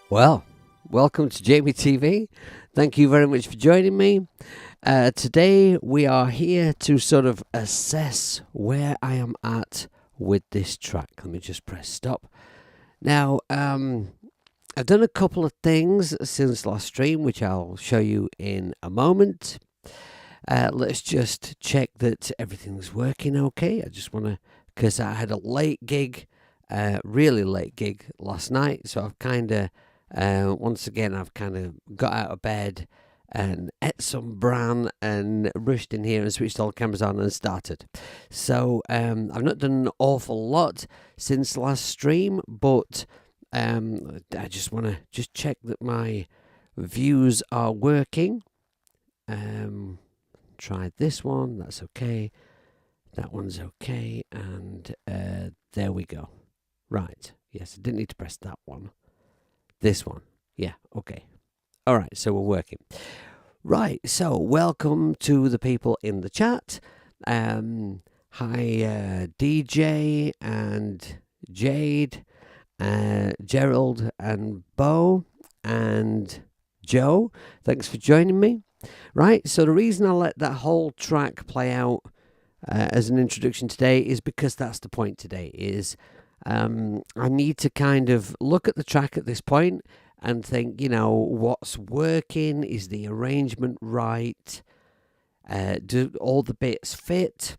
Well, welcome to Jamie TV. Thank you very much for joining me. Today we are here to sort of assess where I am at with this track. Let me just press stop. Now, I've done a couple of things since last stream, which I'll show you in a moment. Let's just check that everything's working okay. I just want to, because I had a late gig, really late gig last night, so I've kind of once again, I've kind of got out of bed and ate some bran and rushed in here and switched all the cameras on and started. So I've not done an awful lot since last stream, but I just want to just check that my views are working. Tried this one, that's okay. That one's okay, and there we go. Right, yes, I didn't need to press that one. This one. Yeah, okay. All right, so we're working. Right, so welcome to the people in the chat. Hi, DJ and Jade, Gerald and Bo and Joe. Thanks for joining me. Right, so the reason I let that whole track play out as an introduction today is because that's the point today, is I need to kind of look at the track at this point and think, what's working? Is the arrangement right? Do all the bits fit?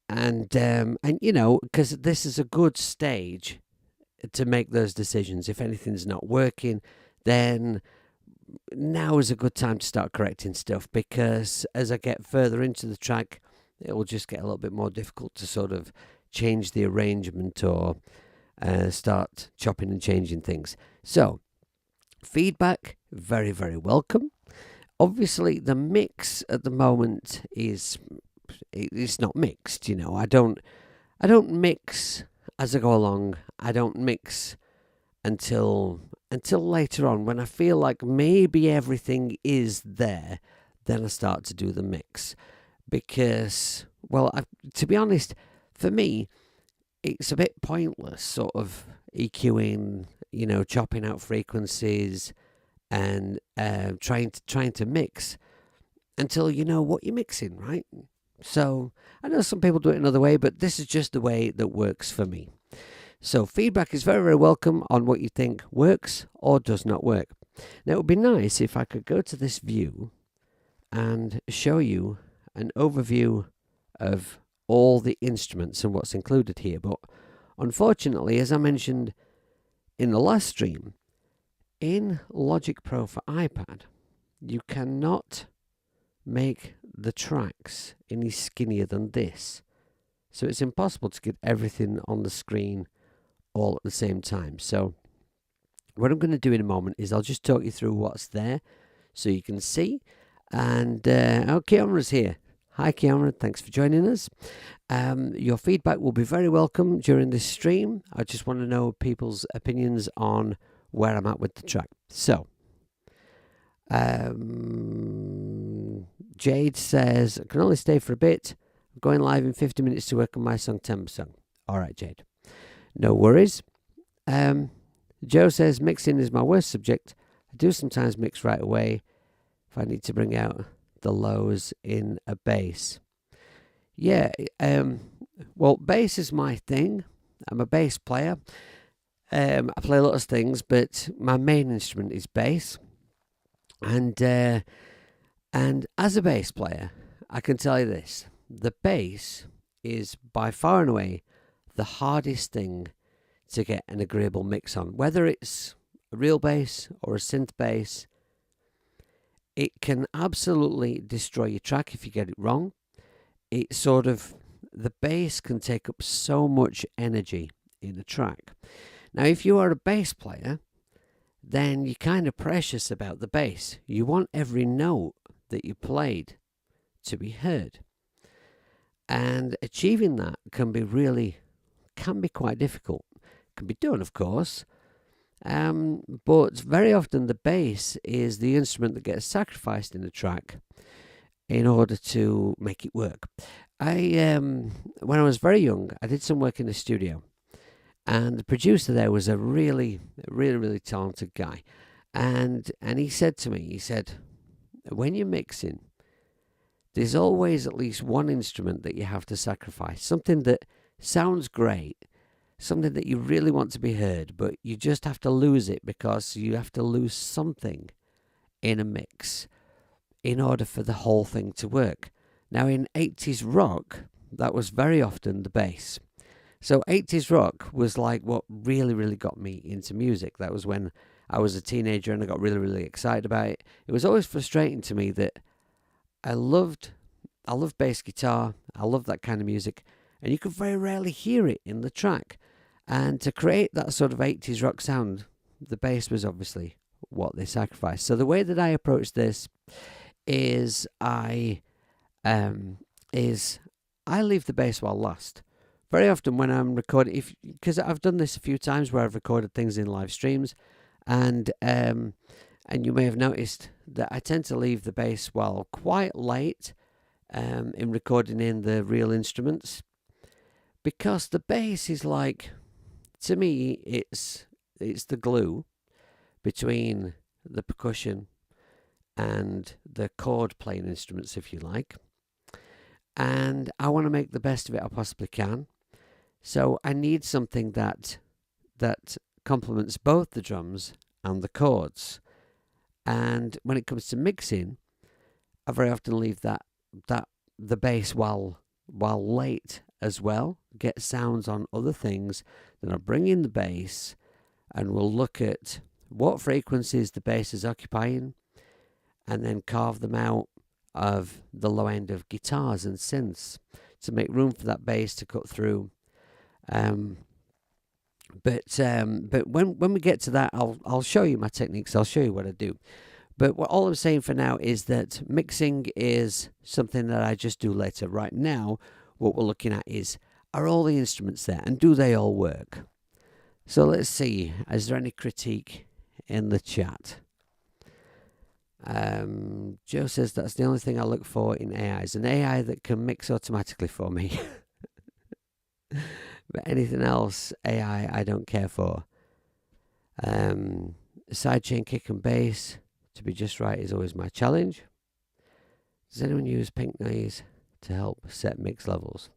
And because this is a good stage to make those decisions. If anything's not working, then now is a good time to start correcting stuff, because as I get further into the track, it will just get a little bit more difficult to sort of change the arrangement or start chopping and changing things. So, feedback, very, very welcome. Obviously, the mix at the moment it's not mixed. I don't mix as I go along. I don't mix until later on, when I feel like maybe everything is there. Then I start to do the mix, because, well, to be honest, for me, it's a bit pointless sort of EQing, chopping out frequencies and trying to mix until you know what you're mixing, right? So I know some people do it another way, but this is just the way that works for me. So feedback is very, very welcome on what you think works or does not work. Now, it would be nice if I could go to this view and show you an overview of all the instruments and what's included here. But unfortunately, as I mentioned in the last stream, in Logic Pro for iPad, you cannot make the tracks any skinnier than this. So it's impossible to get everything on the screen all at the same time. So what I'm going to do in a moment is I'll just talk you through what's there so you can see. And Kiamra's here. Hi, Kiamra. Thanks for joining us. Your feedback will be very welcome during this stream. I just want to know people's opinions on where I'm at with the track. So, Jade says, I can only stay for a bit. I'm going live in 50 minutes to work on my song, Timber Song. All right, Jade. No worries. Joe says, mixing is my worst subject. I do sometimes mix right away if I need to bring out the lows in a bass. Yeah, well, bass is my thing. I'm a bass player. I play a lot of things, but my main instrument is bass. And as a bass player, I can tell you this: the bass is by far and away the hardest thing to get an agreeable mix on. Whether it's a real bass or a synth bass, it can absolutely destroy your track if you get it wrong. The bass can take up so much energy in a track. Now, if you are a bass player, then you're kind of precious about the bass. You want every note that you played to be heard. And achieving that can be quite difficult. Can be done, of course, but very often the bass is the instrument that gets sacrificed in a track in order to make it work. When I was very young, I did some work in the studio, And the producer there was a really, really, really talented guy. And he said to me, he said, when you're mixing, there's always at least one instrument that you have to sacrifice. Something that sounds great, something that you really want to be heard, but you just have to lose it because you have to lose something in a mix in order for the whole thing to work. Now, in 80s rock, that was very often the bass. So 80s rock was like what really, really got me into music. That was when I was a teenager and I got really, really excited about it. It was always frustrating to me that I loved bass guitar. I loved that kind of music, and you could very rarely hear it in the track. And to create that sort of 80s rock sound, the bass was obviously what they sacrificed. So the way that I approach this is I leave the bass while last. Very often when I'm recording, because I've done this a few times where I've recorded things in live streams, and you may have noticed that I tend to leave the bass while quite late in recording in the real instruments, because the bass is like, to me, it's the glue between the percussion and the chord playing instruments, if you like. And I want to make the best of it I possibly can. So I need something that complements both the drums and the chords. And when it comes to mixing, I very often leave the bass while late as well. Get sounds on other things. Then I bring in the bass, and we'll look at what frequencies the bass is occupying, and then carve them out of the low end of guitars and synths to make room for that bass to cut through. But when we get to that, I'll show you my techniques. I'll show you what I do. But all I'm saying for now is that mixing is something that I just do later. Right now, what we're looking at is, are all the instruments there, and do they all work? So let's see. Is there any critique in the chat? Joe says that's the only thing I look for in AI is an AI that can mix automatically for me. But anything else, AI, I don't care for. Sidechain kick and bass to be just right is always my challenge. Does anyone use pink noise to help set mix levels?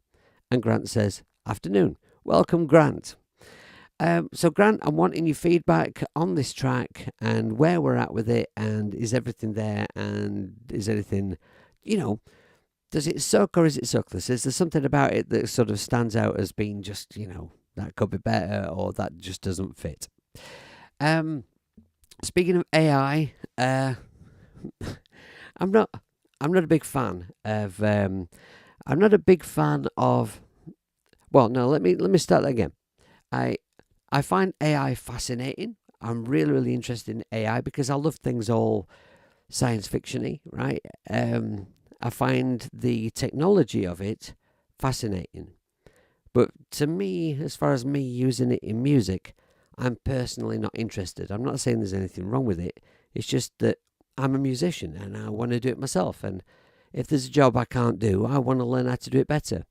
And Grant says, afternoon. Welcome, Grant. So Grant, I'm wanting your feedback on this track and where we're at with it, and is everything there, and is anything, does it suck or is it suckless? Is there something about it that sort of stands out as being just, that could be better, or that just doesn't fit? Speaking of AI, I'm not a big fan of. I'm not a big fan of. Well, no. Let me start that again. I find AI fascinating. I'm really, really interested in AI because I love things all science fiction-y, right? I find the technology of it fascinating. But to me, as far as me using it in music, I'm personally not interested. I'm not saying there's anything wrong with it. It's just that I'm a musician and I want to do it myself. And if there's a job I can't do, I want to learn how to do it better.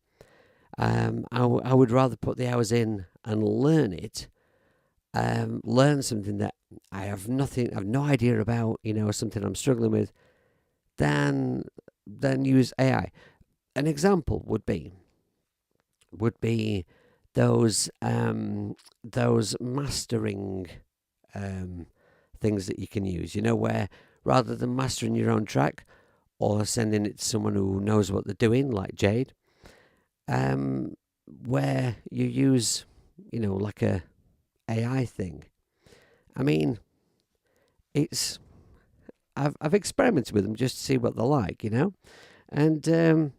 I would rather put the hours in and learn it, learn something that I have no idea about, something I'm struggling with, than use AI. An example would be those mastering things that you can use, where rather than mastering your own track or sending it to someone who knows what they're doing, like Jade, where you use, like a AI thing. I mean, I've experimented with them just to see what they're like, and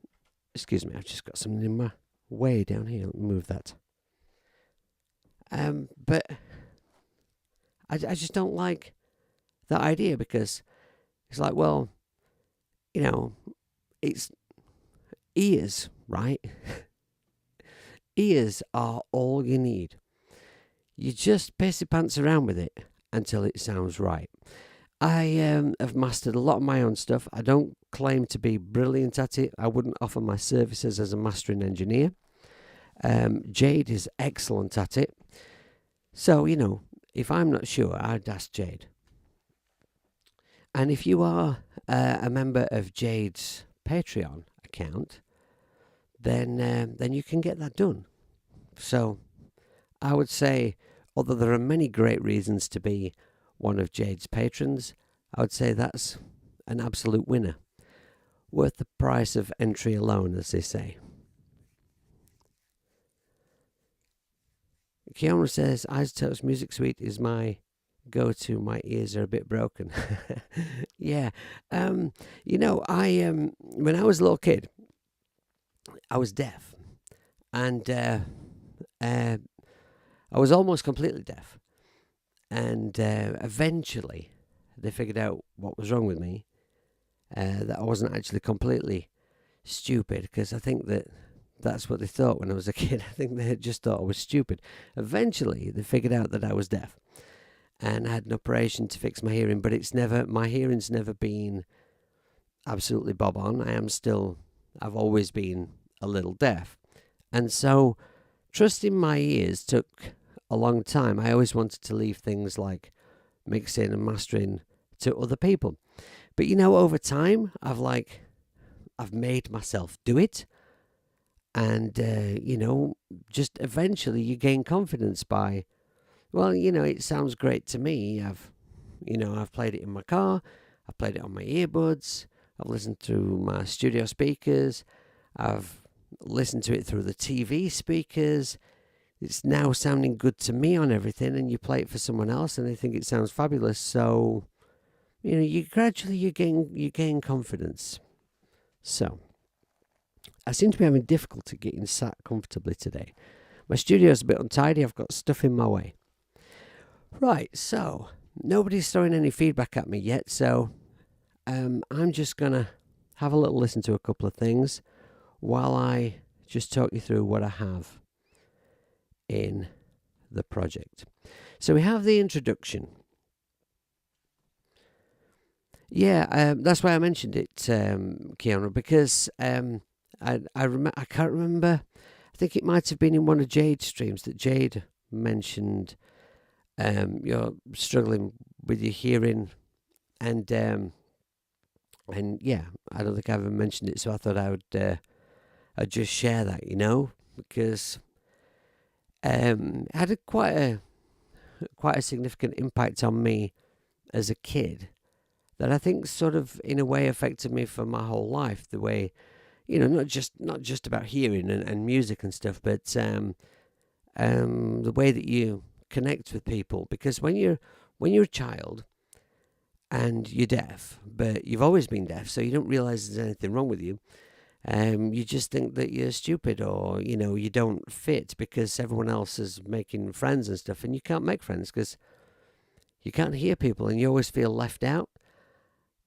excuse me, I've just got something in my way down here. Let me move that. But I just don't like that idea, because it's like, well, it's ears, right? Ears are all you need. You just piss your pants around with it until it sounds right. I have mastered a lot of my own stuff. I don't claim to be brilliant at it. I wouldn't offer my services as a mastering engineer. Jade is excellent at it. So, if I'm not sure, I'd ask Jade. And if you are a member of Jade's Patreon account, then you can get that done. So I would say, although there are many great reasons to be one of Jade's patrons, I would say that's an absolute winner. Worth the price of entry alone, as they say. Keanu says, Isotopes Music Suite is my go-to. My ears are a bit broken. Yeah. When I was a little kid, I was deaf. And I was almost completely deaf. And eventually, they figured out what was wrong with me. That I wasn't actually completely stupid, because I think that's what they thought when I was a kid. I think they just thought I was stupid. Eventually, they figured out that I was deaf, and I had an operation to fix my hearing. But my hearing's never been absolutely bob on. I've always been a little deaf, and so trusting my ears took a long time. I always wanted to leave things like mixing and mastering to other people. But over time, I've made myself do it. And, just eventually you gain confidence by, well, it sounds great to me. I've played it in my car. I've played it on my earbuds. I've listened through my studio speakers. I've listened to it through the TV speakers. It's now sounding good to me on everything, and you play it for someone else and they think it sounds fabulous. So, you gradually gain confidence. So, I seem to be having difficulty getting sat comfortably today. My studio's a bit untidy. I've got stuff in my way. Right, so nobody's throwing any feedback at me yet, so I'm just going to have a little listen to a couple of things while I just talk you through what I have in the project. So we have the introduction. Yeah, that's why I mentioned it, Keanu, because I can't remember. I think it might have been in one of Jade's streams that Jade mentioned you're struggling with your hearing, and yeah, I don't think I ever mentioned it, so I thought I'd just share that, because it had quite a significant impact on me as a kid that I think sort of in a way affected me for my whole life. The way, not just about hearing and music and stuff, but the way that you connect with people. Because when you're a child and you're deaf, but you've always been deaf, so you don't realize there's anything wrong with you. You just think that you're stupid, or you don't fit because everyone else is making friends and stuff, and you can't make friends because you can't hear people, and you always feel left out.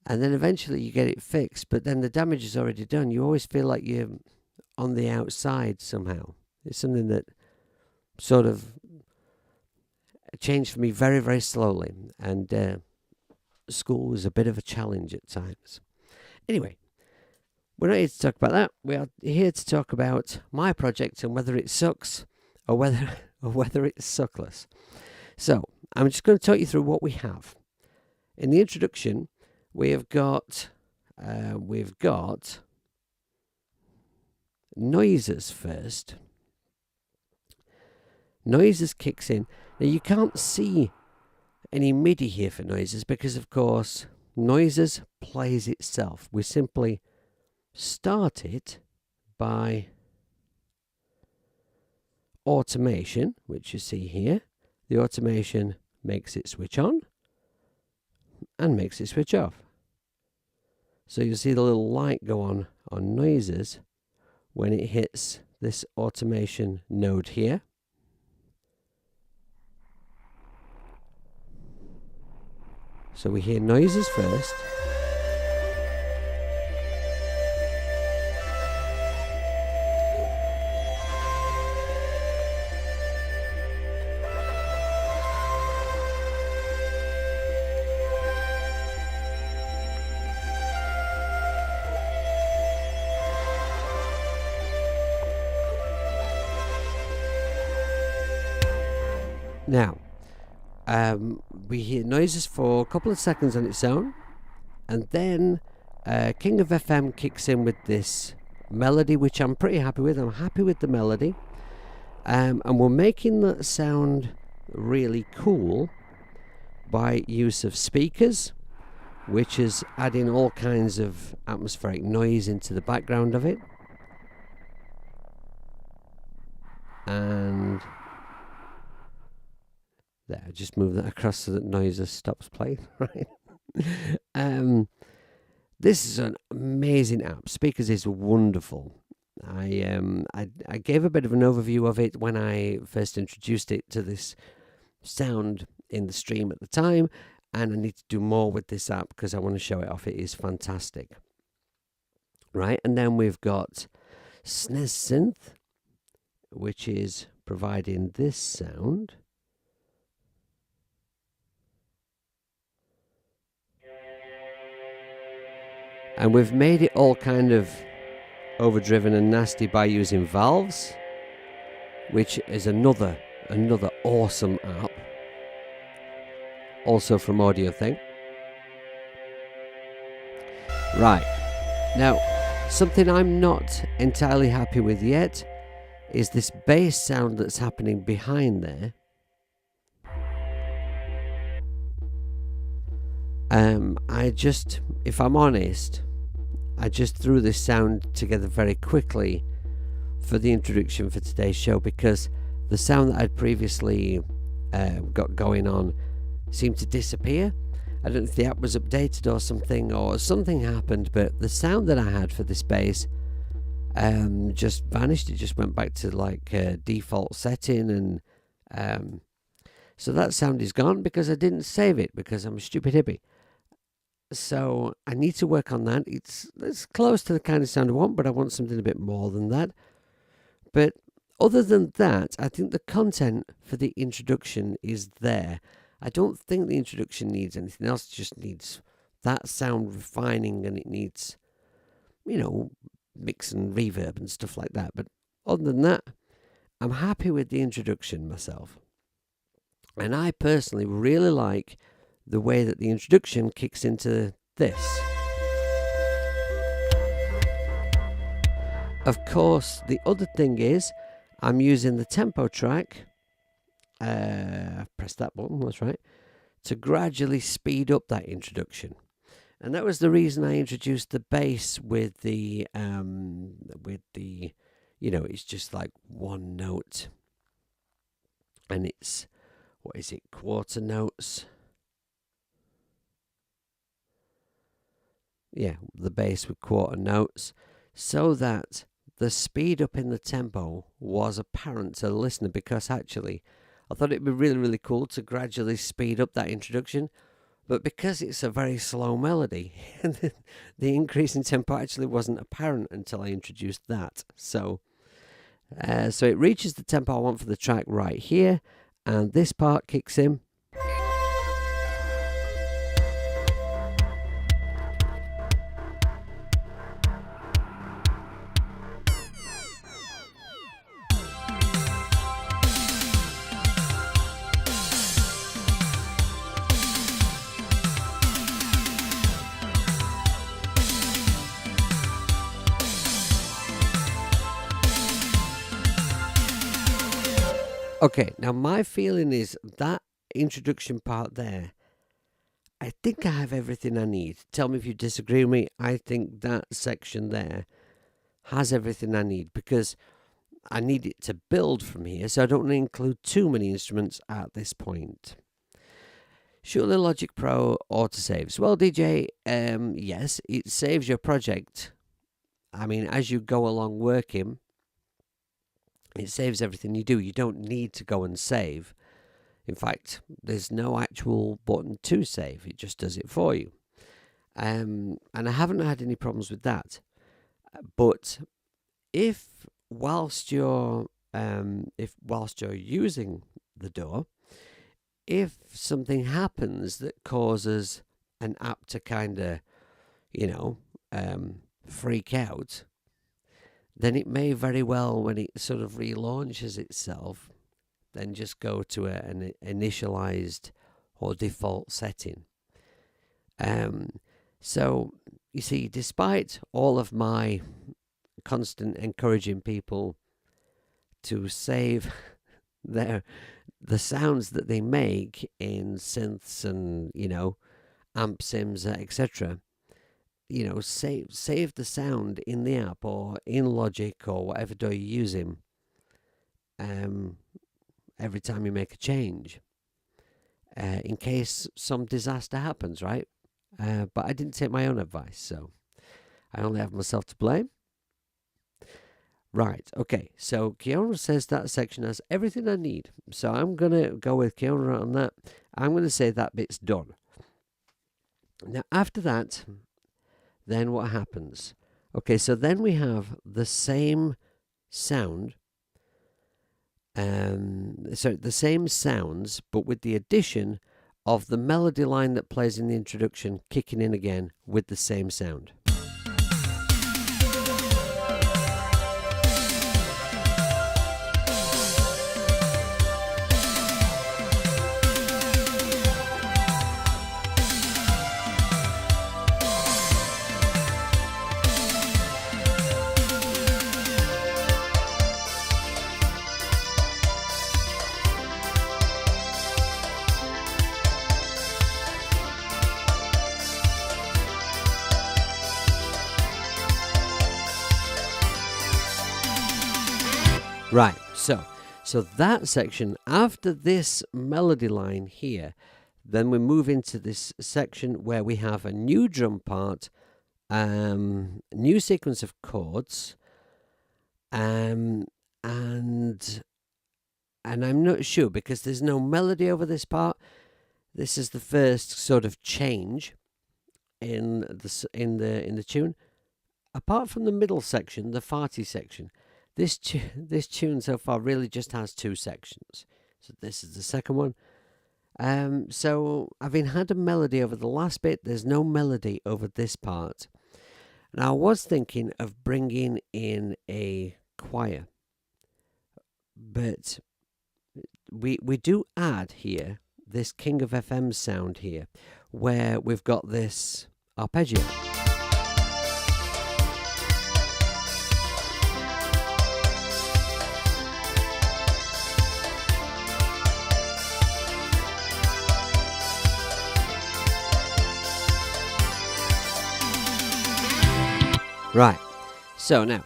And then eventually you get it fixed, but then the damage is already done. You always feel like you're on the outside somehow. It's something that sort of changed for me very, very slowly. And school was a bit of a challenge at times. Anyway, we're not here to talk about that. We are here to talk about my project and whether it sucks or whether it's suckless. So I'm just going to talk you through what we have. In the introduction, we've got noises first. Noises kicks in. Now you can't see any MIDI here for noises because, of course, noises plays itself. We simply start it by automation, which you see here. The automation makes it switch on and makes it switch off. So you'll see the little light go on noises when it hits this automation node here. So we hear noises first. Now, we hear noises for a couple of seconds on its own, and then King of FM kicks in with this melody, which I'm pretty happy with. I'm happy with the melody. And we're making that sound really cool by use of speakers, which is adding all kinds of atmospheric noise into the background of it. And there, just move that across so that noise stops playing, right? This is an amazing app. Speakers is wonderful. I gave a bit of an overview of it when I first introduced it to this sound in the stream at the time, and I need to do more with this app because I want to show it off. It is fantastic. Right, and then we've got SNES Synth, which is providing this sound. And we've made it all kind of overdriven and nasty by using valves, which is another awesome app, also from Audio Thing. Right, now something I'm not entirely happy with yet is this bass sound that's happening behind there. If I'm honest, I just threw this sound together very quickly for the introduction for today's show, because the sound that I'd previously got going on seemed to disappear. I don't know if the app was updated or something happened, but the sound that I had for this bass just vanished. It just went back to like default setting, and so that sound is gone because I didn't save it because I'm a stupid hippie. So I need to work on that. It's close to the kind of sound I want, but I want something a bit more than that. But other than that, I think the content for the introduction is there. I don't think the introduction needs anything else. It just needs that sound refining, and it needs, mix and reverb and stuff like that. But other than that, I'm happy with the introduction myself. And I personally really like the way that the introduction kicks into this. Of course, the other thing is I'm using the tempo track, press that button, that's right, to gradually speed up that introduction. And that was the reason I introduced the bass with the it's just like one note. And it's, quarter notes? Yeah, the bass with quarter notes, so that the speed up in the tempo was apparent to the listener, because actually I thought it'd be really, really cool to gradually speed up that introduction, but because it's a very slow melody, the increase in tempo actually wasn't apparent until I introduced that. So it reaches the tempo I want for the track right here, and this part kicks in. Okay, now my feeling is that introduction part there, I think I have everything I need. Tell me if you disagree with me. I think that section there has everything I need, because I need it to build from here, so I don't want to include too many instruments at this point. Surely Logic Pro autosaves. Well, DJ, yes, it saves your project. I mean, as you go along working, it saves everything you do. You don't need to go and save. In fact, there's no actual button to save. It just does it for you. And I haven't had any problems with that. But if whilst you're using the DAW, if something happens that causes an app to kind of, freak out, then it may very well, when it sort of relaunches itself, then just go to an initialized or default setting. So you see, despite all of my constant encouraging people to save the sounds that they make in synths and amp sims, etc., save the sound in the app or in Logic or whatever DAW you're using every time you make a change, in case some disaster happens, right? But I didn't take my own advice, so I only have myself to blame. Right, okay, so Kiona says that section has everything I need. So I'm going to go with Kiona on that. I'm going to say that bit's done. Now, after that, then what happens? Okay, so then we have the same sound. So the same sounds, but with the addition of the melody line that plays in the introduction kicking in again with the same sound. Right, so that section, after this melody line here, then we move into this section where we have a new drum part, new sequence of chords, and I'm not sure because there's no melody over this part. This is the first sort of change in the tune. Apart from the middle section, the farty section. This tune so far really just has two sections. So this is the second one. So having had a melody over the last bit, there's no melody over this part. Now I was thinking of bringing in a choir, but we do add here this King of FM sound here, where we've got this arpeggio. Right, so now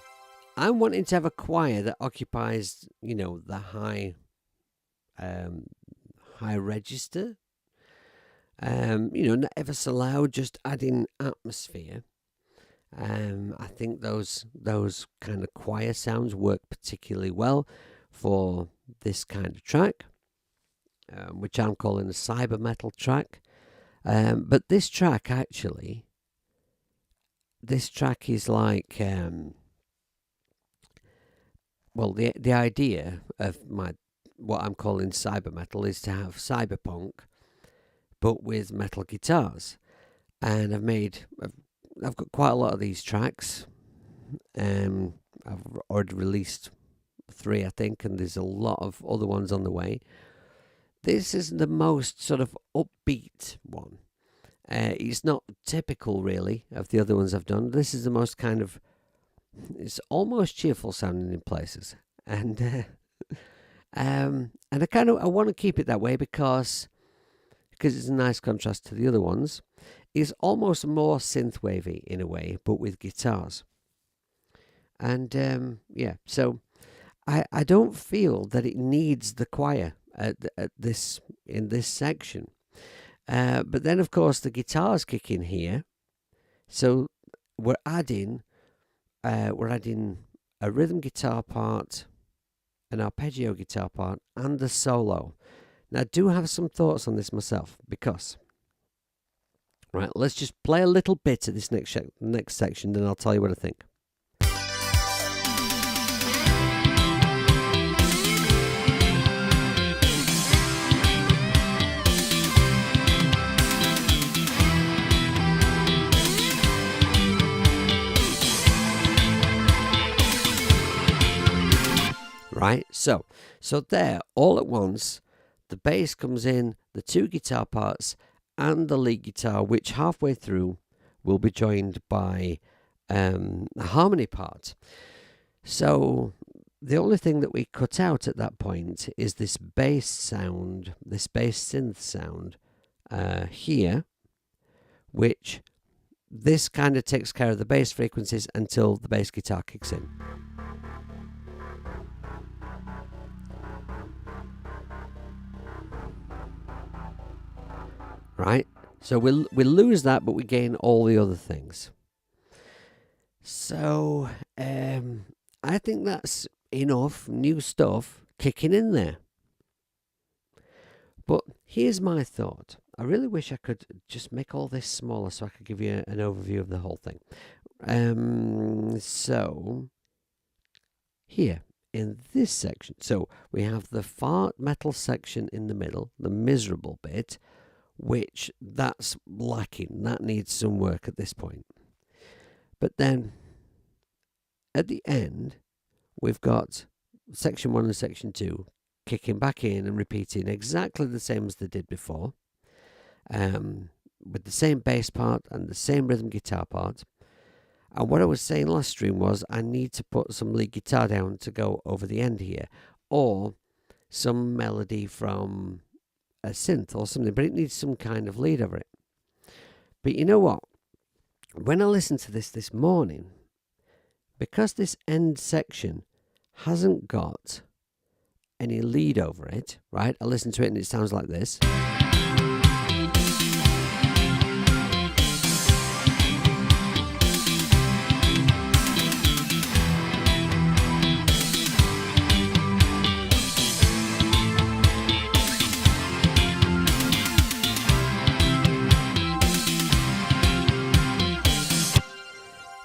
I'm wanting to have a choir that occupies, the high register. Not ever so loud, just adding atmosphere. I think those kind of choir sounds work particularly well for this kind of track, which I'm calling a cyber metal track. But this track actually. This track is like, the idea of what I'm calling cyber metal is to have cyberpunk, but with metal guitars. And I've got quite a lot of these tracks. I've already released 3, I think, and there's a lot of other ones on the way. This is the most sort of upbeat one. It's not typical, really, of the other ones I've done. This is the most kind of... It's almost cheerful sounding in places. And I want to keep it that way because it's a nice contrast to the other ones. It's almost more synthwavy in a way, but with guitars. And, so I don't feel that it needs the choir in this section. But then, of course, the guitars kick in here. So we're adding a rhythm guitar part, an arpeggio guitar part, and a solo. Now, I do have some thoughts on this myself because... Right, let's just play a little bit of this next section, then I'll tell you what I think. right? So there, all at once, the bass comes in, the two guitar parts, and the lead guitar, which halfway through will be joined by a harmony part. So the only thing that we cut out at that point is this bass sound, this bass synth sound here, which this kind of takes care of the bass frequencies until the bass guitar kicks in. Right? So we'll lose that, but we gain all the other things. So I think that's enough new stuff kicking in there. But here's my thought. I really wish I could just make all this smaller so I could give you an overview of the whole thing. So here in this section, so we have the fart metal section in the middle, the miserable bit, which that's lacking. That needs some work at this point. But then at the end, we've got section 1 and section 2 kicking back in and repeating exactly the same as they did before, with the same bass part and the same rhythm guitar part. And what I was saying last stream was I need to put some lead guitar down to go over the end here, or some melody from a synth or something, but it needs some kind of lead over it. But you know what? When I listened to this morning, because this end section hasn't got any lead over it, right? I listened to it and it sounds like this.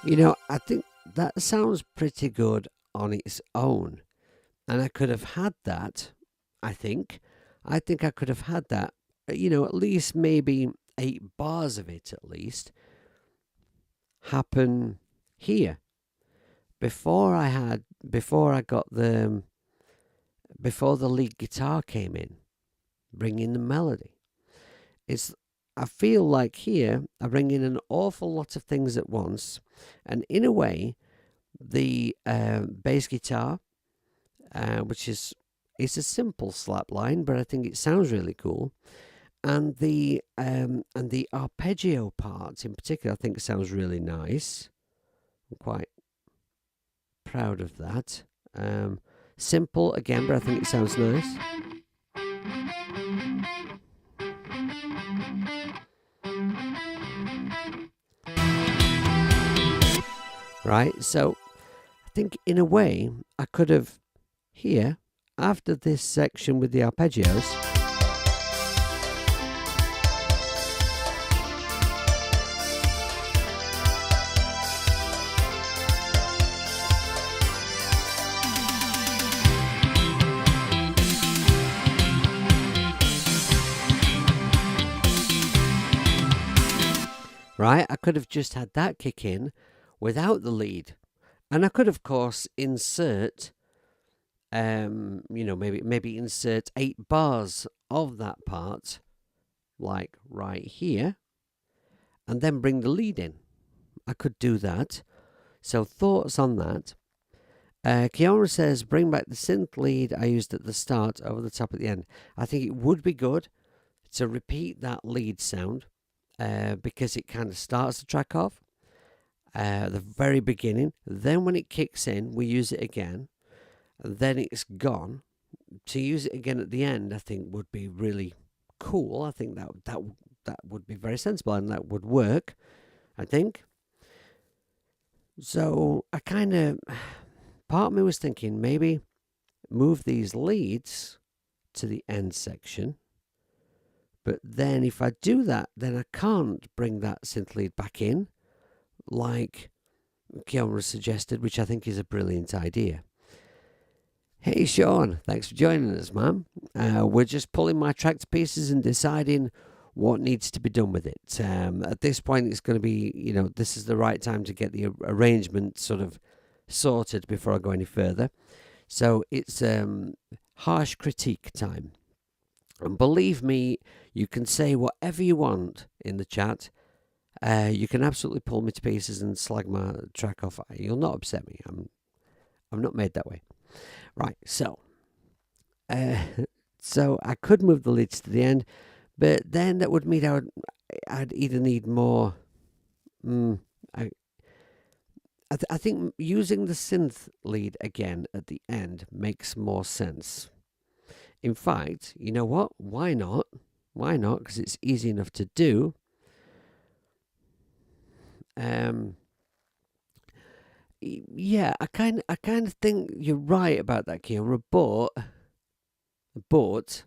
You know, I think that sounds pretty good on its own. And I could have had that, I think I could have had that, you know, at least maybe 8 bars of it at least happen here before the lead guitar came in, bringing the melody. I feel like here I bring in an awful lot of things at once, and in a way, the bass guitar, which is a simple slap line, but I think it sounds really cool, and the arpeggio part in particular, I think sounds really nice. I'm quite proud of that. Simple again, but I think it sounds nice. Right, so I think in a way I could have here, after this section with the arpeggios, right, I could have just had that kick in without the lead, and I could of course insert maybe insert 8 bars of that part, like right here, and then bring the lead in. I could do that. So thoughts on that? Kiara says, bring back the synth lead I used at the start over the top at the end. I think it would be good to repeat that lead sound, because it kind of starts the track off at the very beginning. Then when it kicks in, we use it again. Then it's gone. To use it again at the end, I think would be really cool. I think that would be very sensible, and that would work, I think. So I kind of, part of me was thinking maybe move these leads to the end section. But then if I do that, then I can't bring that synth lead back in, like Kiara suggested, which I think is a brilliant idea. Hey Sean, thanks for joining us, man. We're just pulling my track to pieces and deciding what needs to be done with it. At this point, it's going to be, this is the right time to get the arrangement sort of sorted before I go any further. So it's harsh critique time. And believe me, you can say whatever you want in the chat. You can absolutely pull me to pieces and slag my track off. You'll not upset me. I'm not made that way. Right, so so I could move the leads to the end, but then that would mean I'd either need more. I think using the synth lead again at the end makes more sense. In fact, you know what? Why not? Why not? Because it's easy enough to do. Yeah, I kind of think you're right about that, Kiara. But, what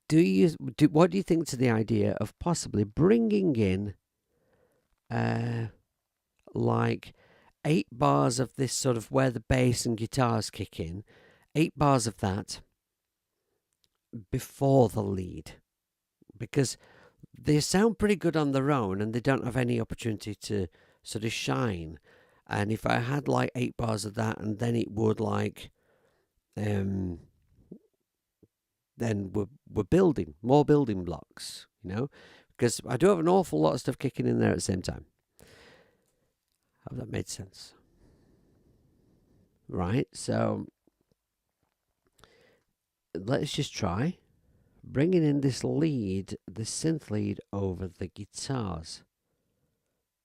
do you think to the idea of possibly bringing in, like 8 bars of this sort of where the bass and guitars kick in, 8 bars of that before the lead, because they sound pretty good on their own and they don't have any opportunity to sort of shine. And if I had like 8 bars of that, and then it would like, then we're building more building blocks, because I do have an awful lot of stuff kicking in there at the same time. Hope that made sense. Right, so let's just try bringing in this lead, the synth lead over the guitars.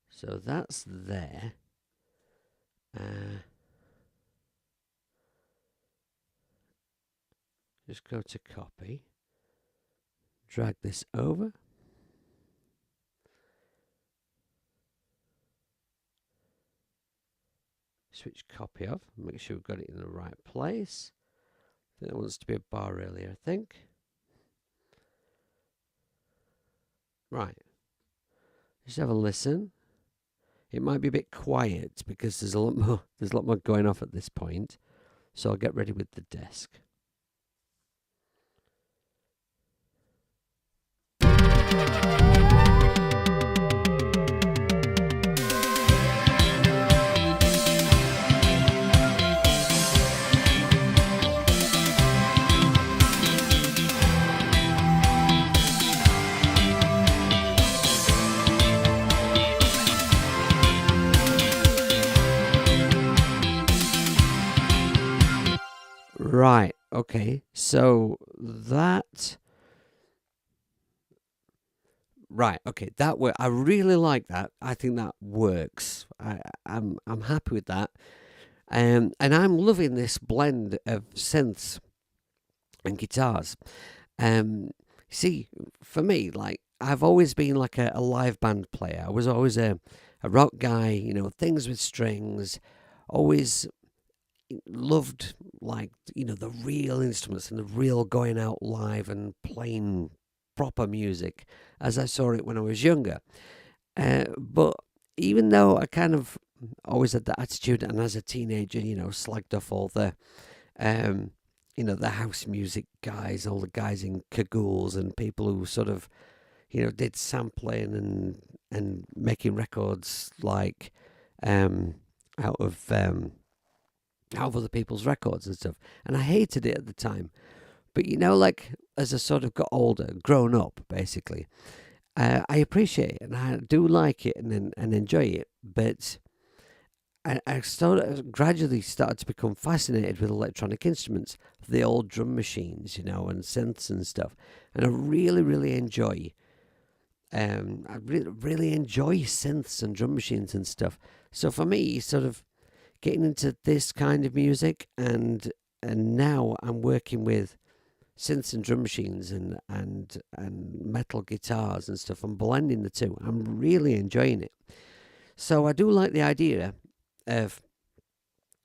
So that's there. Just go to copy, drag this over, switch copy off, make sure we've got it in the right place. I think that wants to be a bar earlier, I think. Right, just have a listen. It might be a bit quiet because there's a lot more going off at this point. So I'll get ready with the desk. Right, okay, so that... Right, okay, I really like that. I think that works. I'm happy with that. And I'm loving this blend of synths and guitars. See, for me, like, I've always been like a live band player. I was always a rock guy, things with strings. Always loved, like, the real instruments and the real going out live and playing proper music as I saw it when I was younger. But even though I kind of always had that attitude, and as a teenager, slagged off all the, the house music guys, all the guys in cagoules and people who sort of, did sampling and making records like out of other people's records and stuff. And I hated it at the time. But like, as I sort of got older, grown up, basically, I appreciate it and I do like it and enjoy it. But I gradually started to become fascinated with electronic instruments, the old drum machines, and synths and stuff. And I really, really enjoy. Really enjoy synths and drum machines and stuff. So for me, sort of getting into this kind of music, and now I'm working with synths and drum machines and metal guitars and stuff. I'm blending the two. I'm really enjoying it. So I do like the idea of,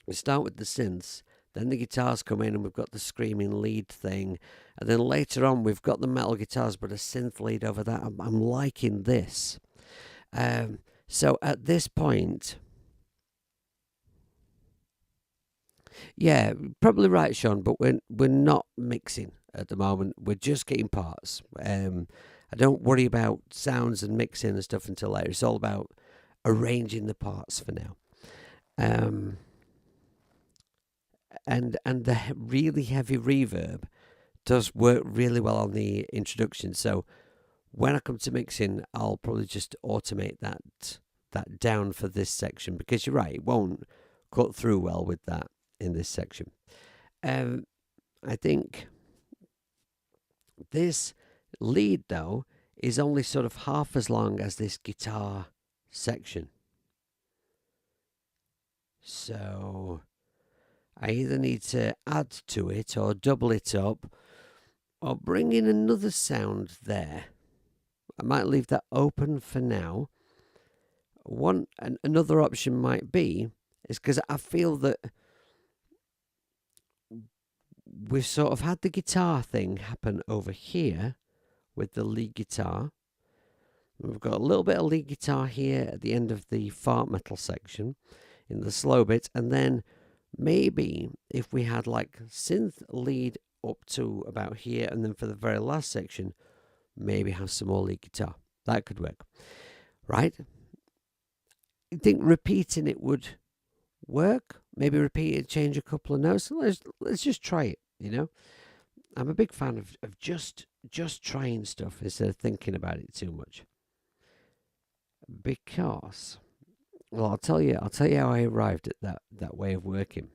we start with the synths, then the guitars come in and we've got the screaming lead thing, and then later on we've got the metal guitars but a synth lead over that. I'm liking this. So at this point, yeah, probably right, Sean, but we're not mixing at the moment. We're just getting parts. I don't worry about sounds and mixing and stuff until later. It's all about arranging the parts for now. and the really heavy reverb does work really well on the introduction. So when I come to mixing, I'll probably just automate that down for this section, because you're right, it won't cut through well with that in this section. I think this lead, though, is only sort of half as long as this guitar section. So I either need to add to it or double it up or bring in another sound there. I might leave that open for now. Another option might be is because I feel that we've sort of had the guitar thing happen over here with the lead guitar. We've got a little bit of lead guitar here at the end of the fart metal section in the slow bit, and then maybe if we had like synth lead up to about here, and then for the very last section maybe have some more lead guitar. That could work, right? I think repeating it would work. Maybe repeat it, change a couple of notes. Let's just try it, you know. I'm a big fan of just trying stuff instead of thinking about it too much. Because, well, I'll tell you how I arrived at that way of working.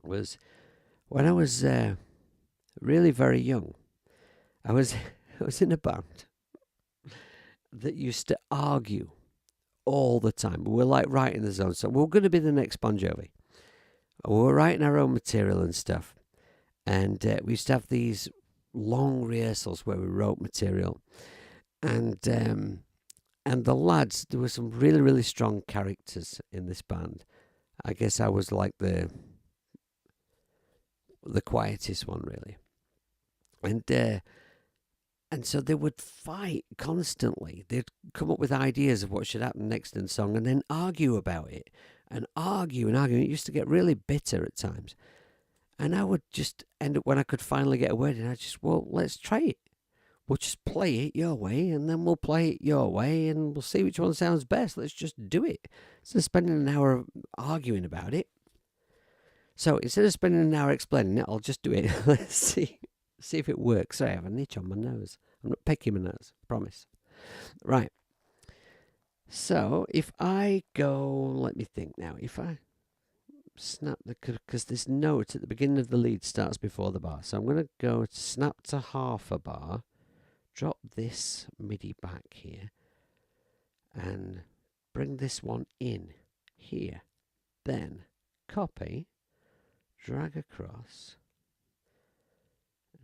Was when I was really very young. I was in a band that used to argue all the time. We were like right in the zone. So we were going to be the next Bon Jovi. We were writing our own material and stuff. And we used to have these long rehearsals where we wrote material. And the lads, there were some really, really strong characters in this band. I guess I was like the quietest one, really. And so they would fight constantly. They'd come up with ideas of what should happen next in the song and then argue about it. And argue and argue. It used to get really bitter at times. And I would just end up, when I could finally get a word in, I'd just, well, let's try it. We'll just play it your way, and then we'll play it your way, and we'll see which one sounds best. Let's just do it. Instead of spending an hour arguing about it. So instead of spending an hour explaining it, I'll just do it. Let's see if it works. Sorry, I have an itch on my nose. I'm not picking my nose, I promise. Right. So if I go, let me think now. If I snap because this note at the beginning of the lead starts before the bar. So I'm going to go snap to half a bar, drop this MIDI back here, and bring this one in here. Then copy, drag across.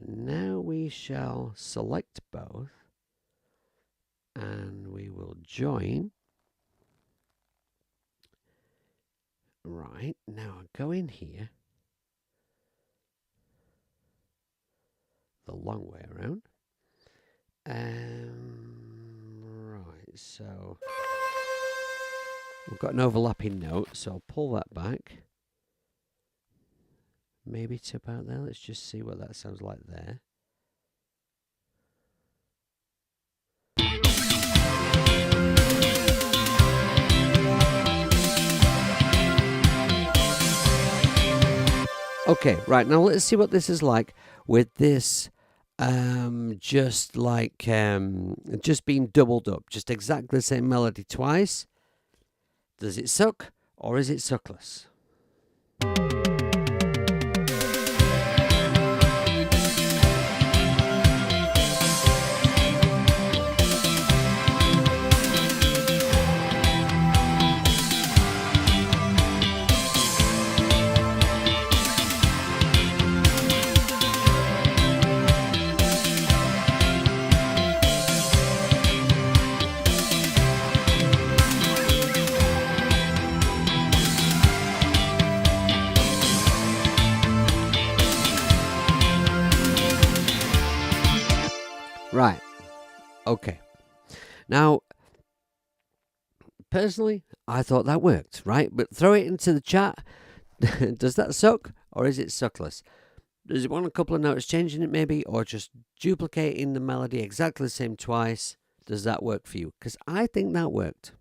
Now we shall select both, and we will join. Right, now I'll go in here, the long way around. Right, so we've got an overlapping note, so I'll pull that back. Maybe to about there. Let's just see what that sounds like there. Okay, right, now let's see what this is like with this just being doubled up, just exactly the same melody twice. Does it suck or is it suckless? Right. Okay. Now, personally, I thought that worked, right? But throw it into the chat. Does that suck or is it suckless? Does it want a couple of notes changing it maybe, or just duplicating the melody exactly the same twice? Does that work for you? Because I think that worked.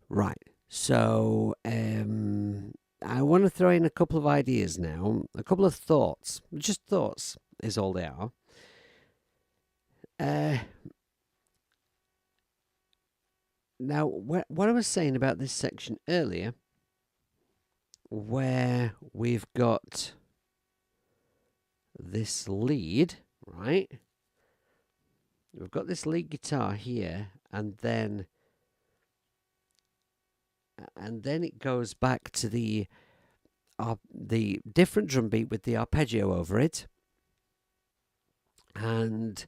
Right. So I want to throw in a couple of ideas now, a couple of thoughts. Just thoughts is all they are. Now, what I was saying about this section earlier, where we've got this lead, right? We've got this lead guitar here, and then it goes back to the different drum beat with the arpeggio over it, and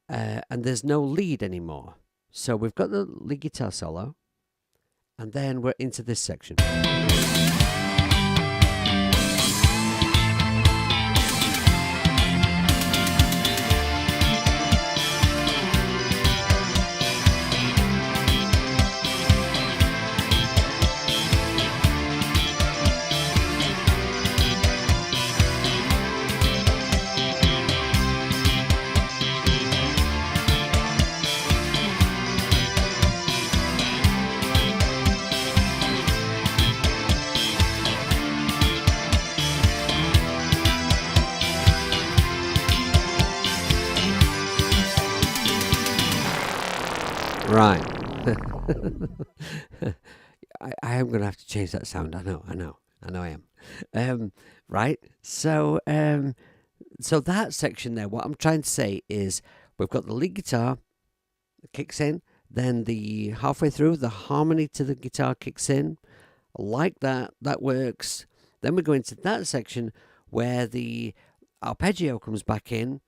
there's no lead anymore. So we've got the lead guitar solo, and then we're into this section. Right. I am going to have to change that sound. I know I am. Right. So that section there, what I'm trying to say is we've got the lead guitar kicks in, then the halfway through the harmony to the guitar kicks in. Like that works. Then we go into that section where the arpeggio comes back in,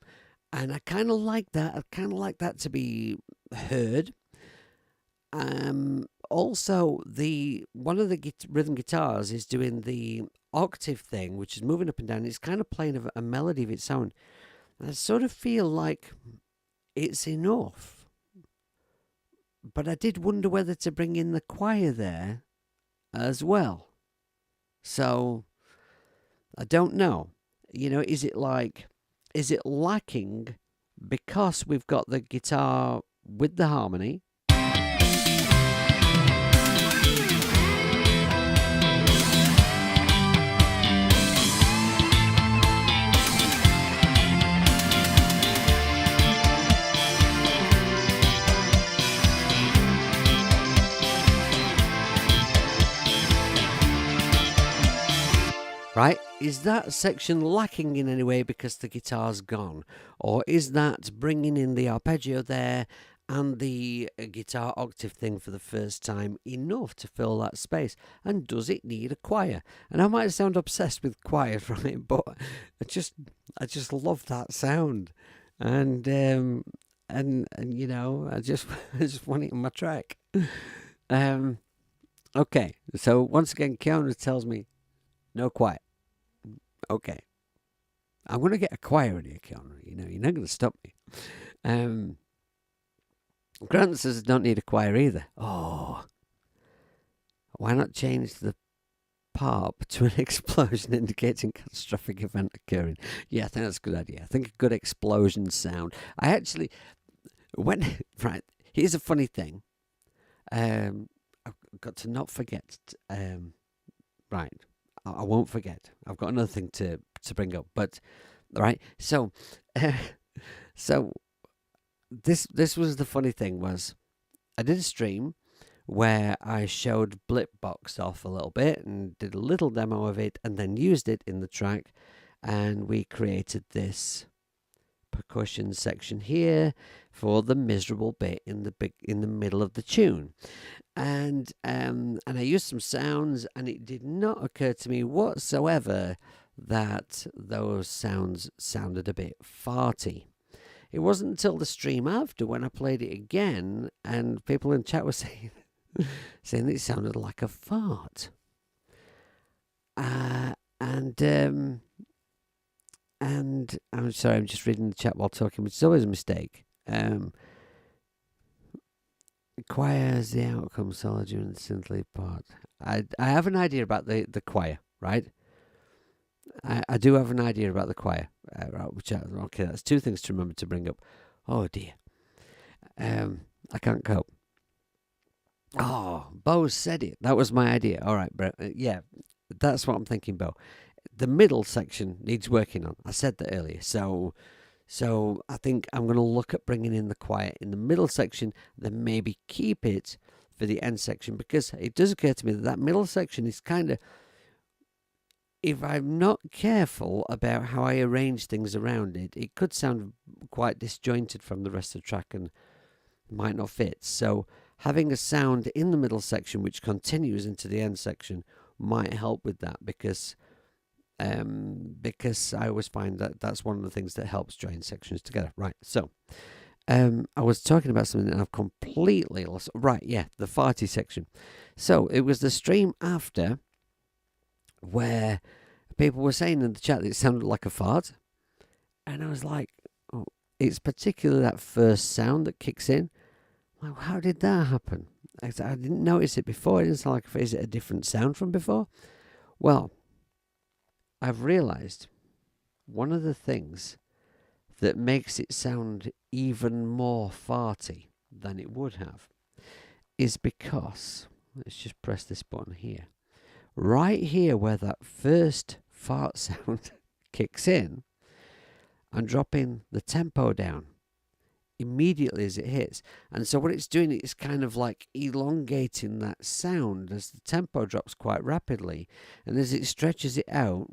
and I kind of like that. I kind of like that to be heard. Also, one of the rhythm guitars is doing the octave thing, which is moving up and down. It's kind of playing a melody of its own. I sort of feel like it's enough. But I did wonder whether to bring in the choir there as well. So, I don't know. Is it lacking because we've got the guitar with the harmony? Right? Is that section lacking in any way because the guitar's gone? Or is that bringing in the arpeggio there and the guitar octave thing for the first time enough to fill that space? And does it need a choir? And I might sound obsessed with choir from it, but I just love that sound. And I just want it in my track. Okay, so once again, Keanu tells me no choir. Okay. I'm going to get a choir in here, Keanu. You're not going to stop me. Grant says I don't need a choir either. Oh. Why not change the PARP to an explosion indicating catastrophic event occurring? Yeah, I think that's a good idea. I think a good explosion sound. Right, here's a funny thing. I've got to not forget. Right. I won't forget. I've got another thing to bring up, but right. So, this was the funny thing was, I did a stream where I showed Blipbox off a little bit and did a little demo of it, and then used it in the track, and we created this percussion section here for the miserable bit in the middle of the tune. And I used some sounds, and it did not occur to me whatsoever that those sounds sounded a bit farty. It wasn't until the stream after, when I played it again, and people in chat were saying that it sounded like a fart. And I'm sorry, I'm just reading the chat while talking, which is always a mistake. Choir's the outcome solo during the synth lead part. I have an idea about the choir, right? I do have an idea about the choir. Okay, that's two things to remember to bring up. Oh dear. I can't cope. Oh, Bo said it. That was my idea. All right, Brett. Yeah, that's what I'm thinking, Bo. The middle section needs working on. I said that earlier. So I think I'm going to look at bringing in the quiet in the middle section, then maybe keep it for the end section, because it does occur to me that that middle section is kind of, if I'm not careful about how I arrange things around it, it could sound quite disjointed from the rest of the track and might not fit. So having a sound in the middle section which continues into the end section might help with that, because I always find that that's one of the things that helps join sections together. Right, so I was talking about something and I've completely lost. Right, yeah, the farty section. So it was the stream after where people were saying in the chat that it sounded like a fart, and I was like, oh, it's particularly that first sound that kicks in. Like, how did that happen? I didn't notice it before. It didn't sound like, is it a different sound from before? Well, I've realised one of the things that makes it sound even more farty than it would have is because, let's just press this button here. Right here where that first fart sound kicks in, I'm dropping the tempo down immediately as it hits. And so what it's doing, it's kind of like elongating that sound as the tempo drops quite rapidly. And as it stretches it out,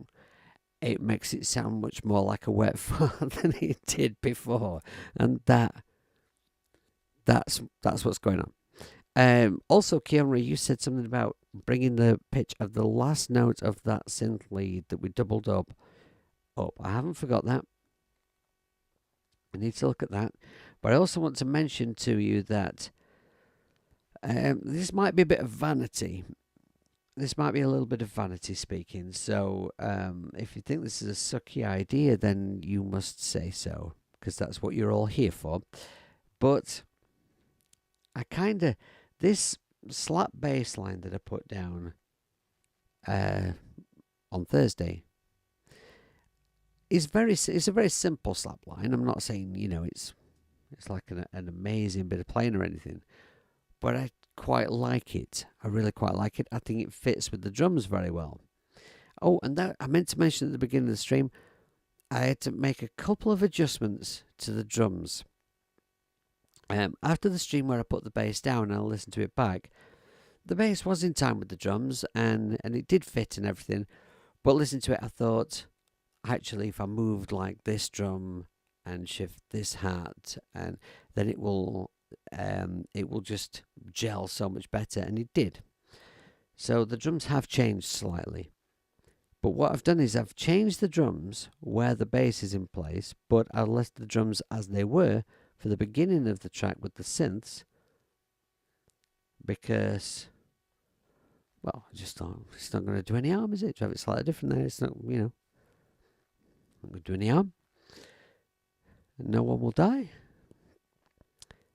it makes it sound much more like a wet fart than it did before. And that's what's going on. Also, Keonra, you said something about bringing the pitch of the last note of that synth lead that we doubled up. I haven't forgot that. I need to look at that. But I also want to mention to you that this might be a bit of vanity. This might be a little bit of vanity speaking. So if you think this is a sucky idea, then you must say so, because that's what you're all here for. But this slap bass line that I put down on Thursday it's a very simple slap line. I'm not saying, it's like an amazing bit of playing or anything, but I quite like it. I really quite like it. I think it fits with the drums very well. Oh, and that I meant to mention at the beginning of the stream, I had to make a couple of adjustments to the drums. After the stream where I put the bass down and I listened to it back, the bass was in time with the drums and it did fit and everything. But listening to it, I thought, actually, if I moved like this drum and shift this hat, and then it will just gel so much better, and it did. So the drums have changed slightly. But what I've done is I've changed the drums where the bass is in place, but I left the drums as they were for the beginning of the track with the synths, because, well, it's not going to do any harm, is it? To have it slightly different there, it's not, not going to do any harm. No one will die.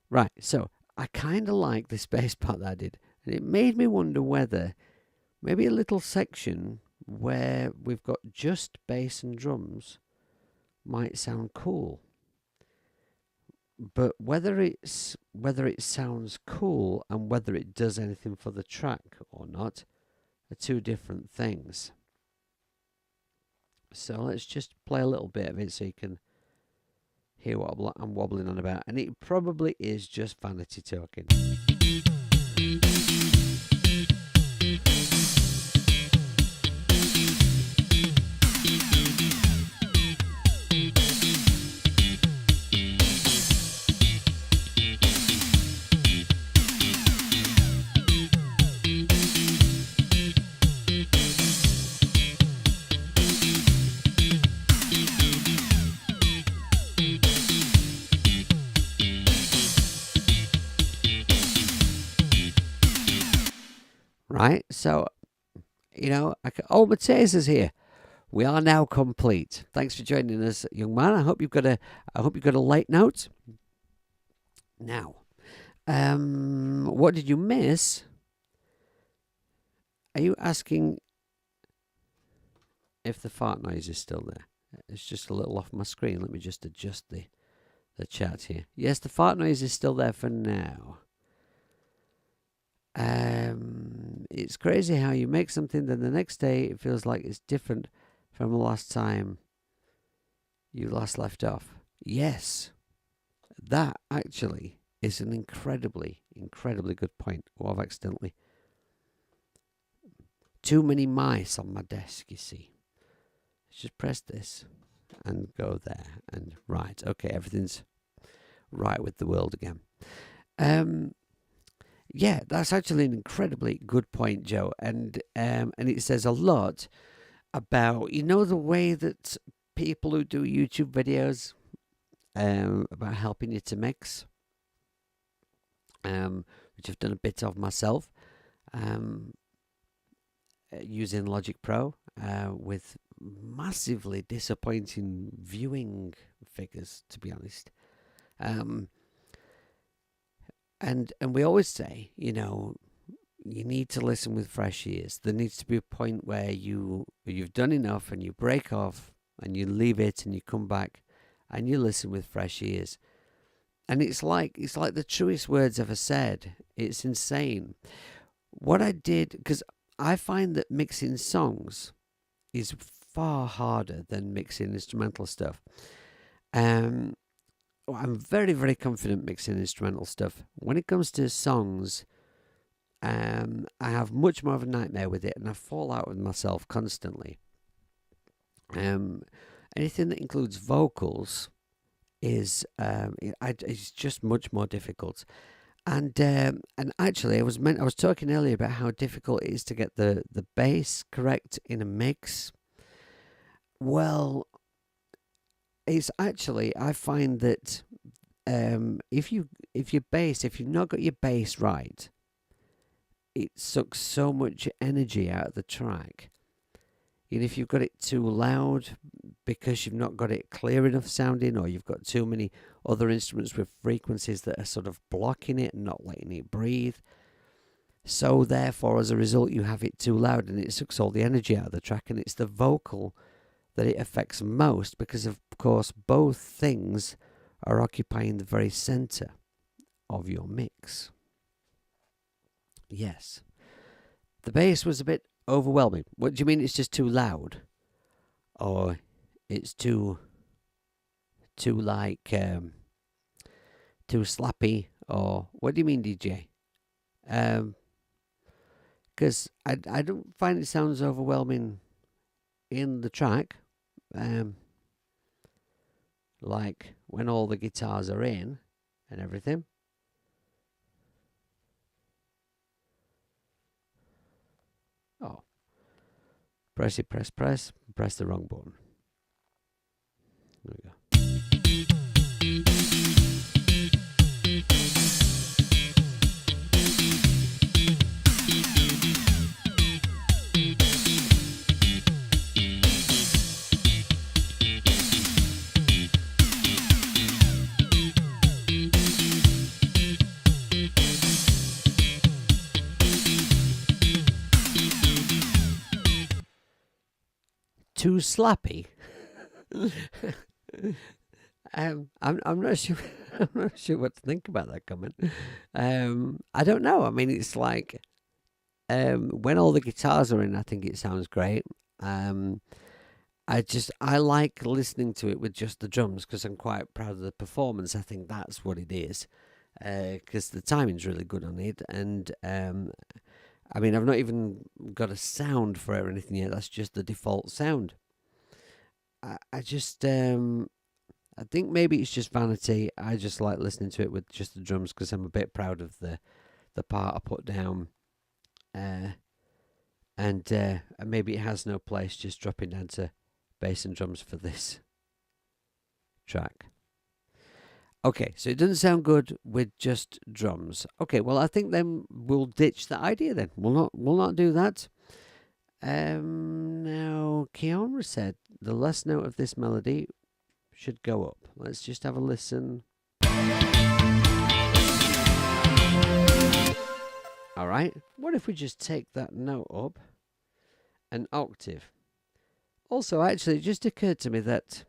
Right, so I kind of like this bass part that I did, and it made me wonder whether maybe a little section where we've got just bass and drums might sound cool. But whether it sounds cool and whether it does anything for the track or not are two different things. So let's just play a little bit of it so you can hear what I'm wobbling on about. And it probably is just vanity talking. Right, so, Mateus is here. We are now complete. Thanks for joining us, young man. I hope you've got a late note. Now, what did you miss? Are you asking if the fart noise is still there? It's just a little off my screen. Let me just adjust the chat here. Yes, the fart noise is still there for now. It's crazy how you make something, then the next day it feels like it's different from the last time you last left off. Yes, that actually is an incredibly, incredibly good point. Well, I've accidentally. Too many mice on my desk, you see. Let's just press this and go there. And right, okay, everything's right with the world again. Yeah, that's actually an incredibly good point, Joe. And it says a lot about, the way that people who do YouTube videos about helping you to mix, which I've done a bit of myself, using Logic Pro with massively disappointing viewing figures, to be honest. And we always say, you need to listen with fresh ears. There needs to be a point where you've done enough and you break off and you leave it and you come back and you listen with fresh ears. And it's like the truest words ever said. It's insane. What I did, because I find that mixing songs is far harder than mixing instrumental stuff. I'm very, very confident mixing instrumental stuff. When it comes to songs, I have much more of a nightmare with it, and I fall out with myself constantly. Anything that includes vocals is it's just much more difficult. And actually, I was talking earlier about how difficult it is to get the bass correct in a mix. Well, it's actually, I find that if you've not got your bass right, it sucks so much energy out of the track. And if you've got it too loud because you've not got it clear enough sounding, or you've got too many other instruments with frequencies that are sort of blocking it and not letting it breathe, so therefore as a result you have it too loud and it sucks all the energy out of the track. And it's the vocal that it affects most, because of course both things are occupying the very center of your mix. Yes, the bass was a bit overwhelming. What do you mean? It's just too loud, or it's too like too slappy, or what do you mean, DJ? Because I don't find it sounds overwhelming in the track. Like when all the guitars are in and everything. Oh, press the wrong button. There we go. Too slappy. I'm not sure. I'm not sure what to think about that comment. I don't know. I mean, it's like when all the guitars are in, I think it sounds great. I like listening to it with just the drums because I'm quite proud of the performance. I think that's what it is, because the timing's really good on it, and I mean, I've not even got a sound for it or anything yet. That's just the default sound. I think maybe it's just vanity. I just like listening to it with just the drums because I'm a bit proud of the part I put down. And maybe it has no place just dropping down to bass and drums for this track. Okay, so it doesn't sound good with just drums. Okay, well I think then we'll ditch that idea then. We'll not do that. Now Kiara said the last note of this melody should go up. Let's just have a listen. Alright, what if we just take that note up an octave? Also, actually, it just occurred to me that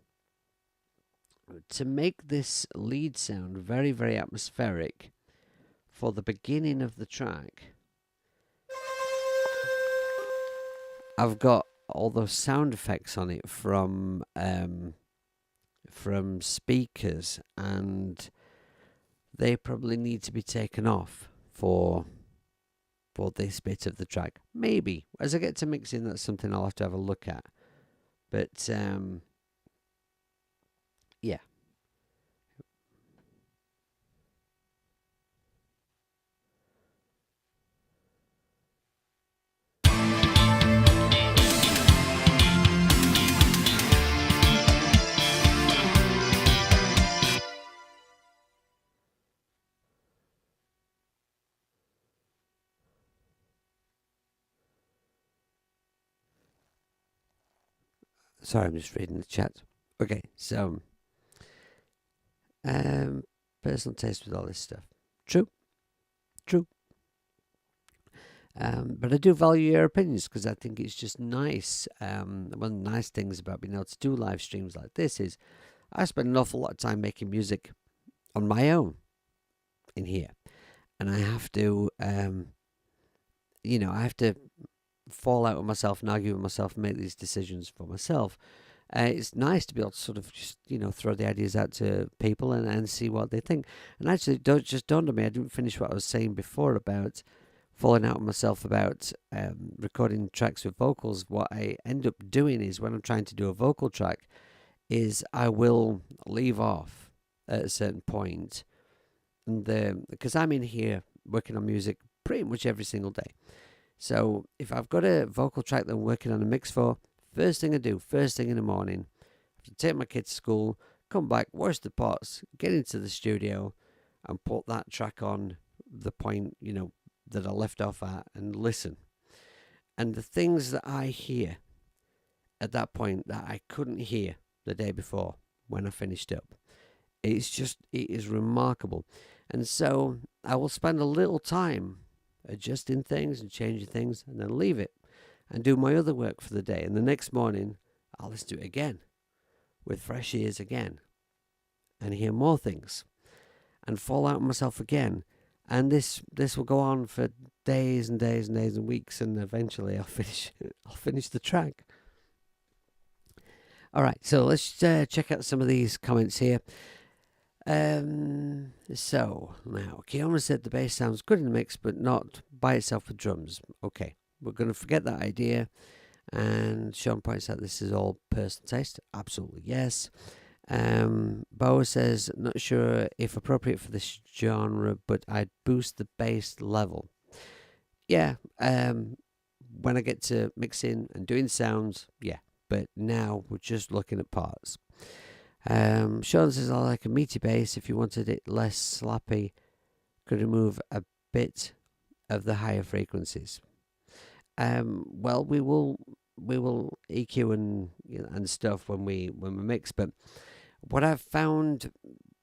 to make this lead sound very, very atmospheric for the beginning of the track, I've got all those sound effects on it from speakers, and they probably need to be taken off for this bit of the track. Maybe as I get to mixing, that's something I'll have to have a look at. But yeah. Sorry, I'm just reading the chat. Okay, so um, personal taste with all this stuff. True, true. But I do value your opinions because I think it's just nice. One of the nice things about being able to do live streams like this is I spend an awful lot of time making music on my own in here, and I have to, I have to fall out with myself and argue with myself and make these decisions for myself. It's nice to be able to sort of just, throw the ideas out to people and see what they think. And actually, don't just dawned on me, I didn't finish what I was saying before about falling out with myself about recording tracks with vocals. What I end up doing is when I'm trying to do a vocal track, is I will leave off at a certain point, and because I'm in here working on music pretty much every single day. So if I've got a vocal track that I'm working on a mix for, first thing I do, first thing in the morning, I have to take my kids to school, come back, wash the pots, get into the studio, and put that track on the point, that I left off at, and listen. And the things that I hear at that point that I couldn't hear the day before when I finished up, it is remarkable. And so I will spend a little time adjusting things and changing things, and then leave it and do my other work for the day. And the next morning, I'll listen to it again with fresh ears again and hear more things and fall out on myself again. And this will go on for days and days and days and weeks, and eventually I'll finish the track. All right, so let's check out some of these comments here. So now Kiona said the bass sounds good in the mix, but not by itself with drums. Okay, we're going to forget that idea. And Sean points out this is all personal taste. Absolutely yes. Bo says not sure if appropriate for this genre, but I'd boost the bass level. Yeah. When I get to mixing and doing sounds, yeah. But now we're just looking at parts. Sean says I like a meaty bass. If you wanted it less slappy, could remove a bit of the higher frequencies. Well, we will EQ and stuff when we mix. But what I've found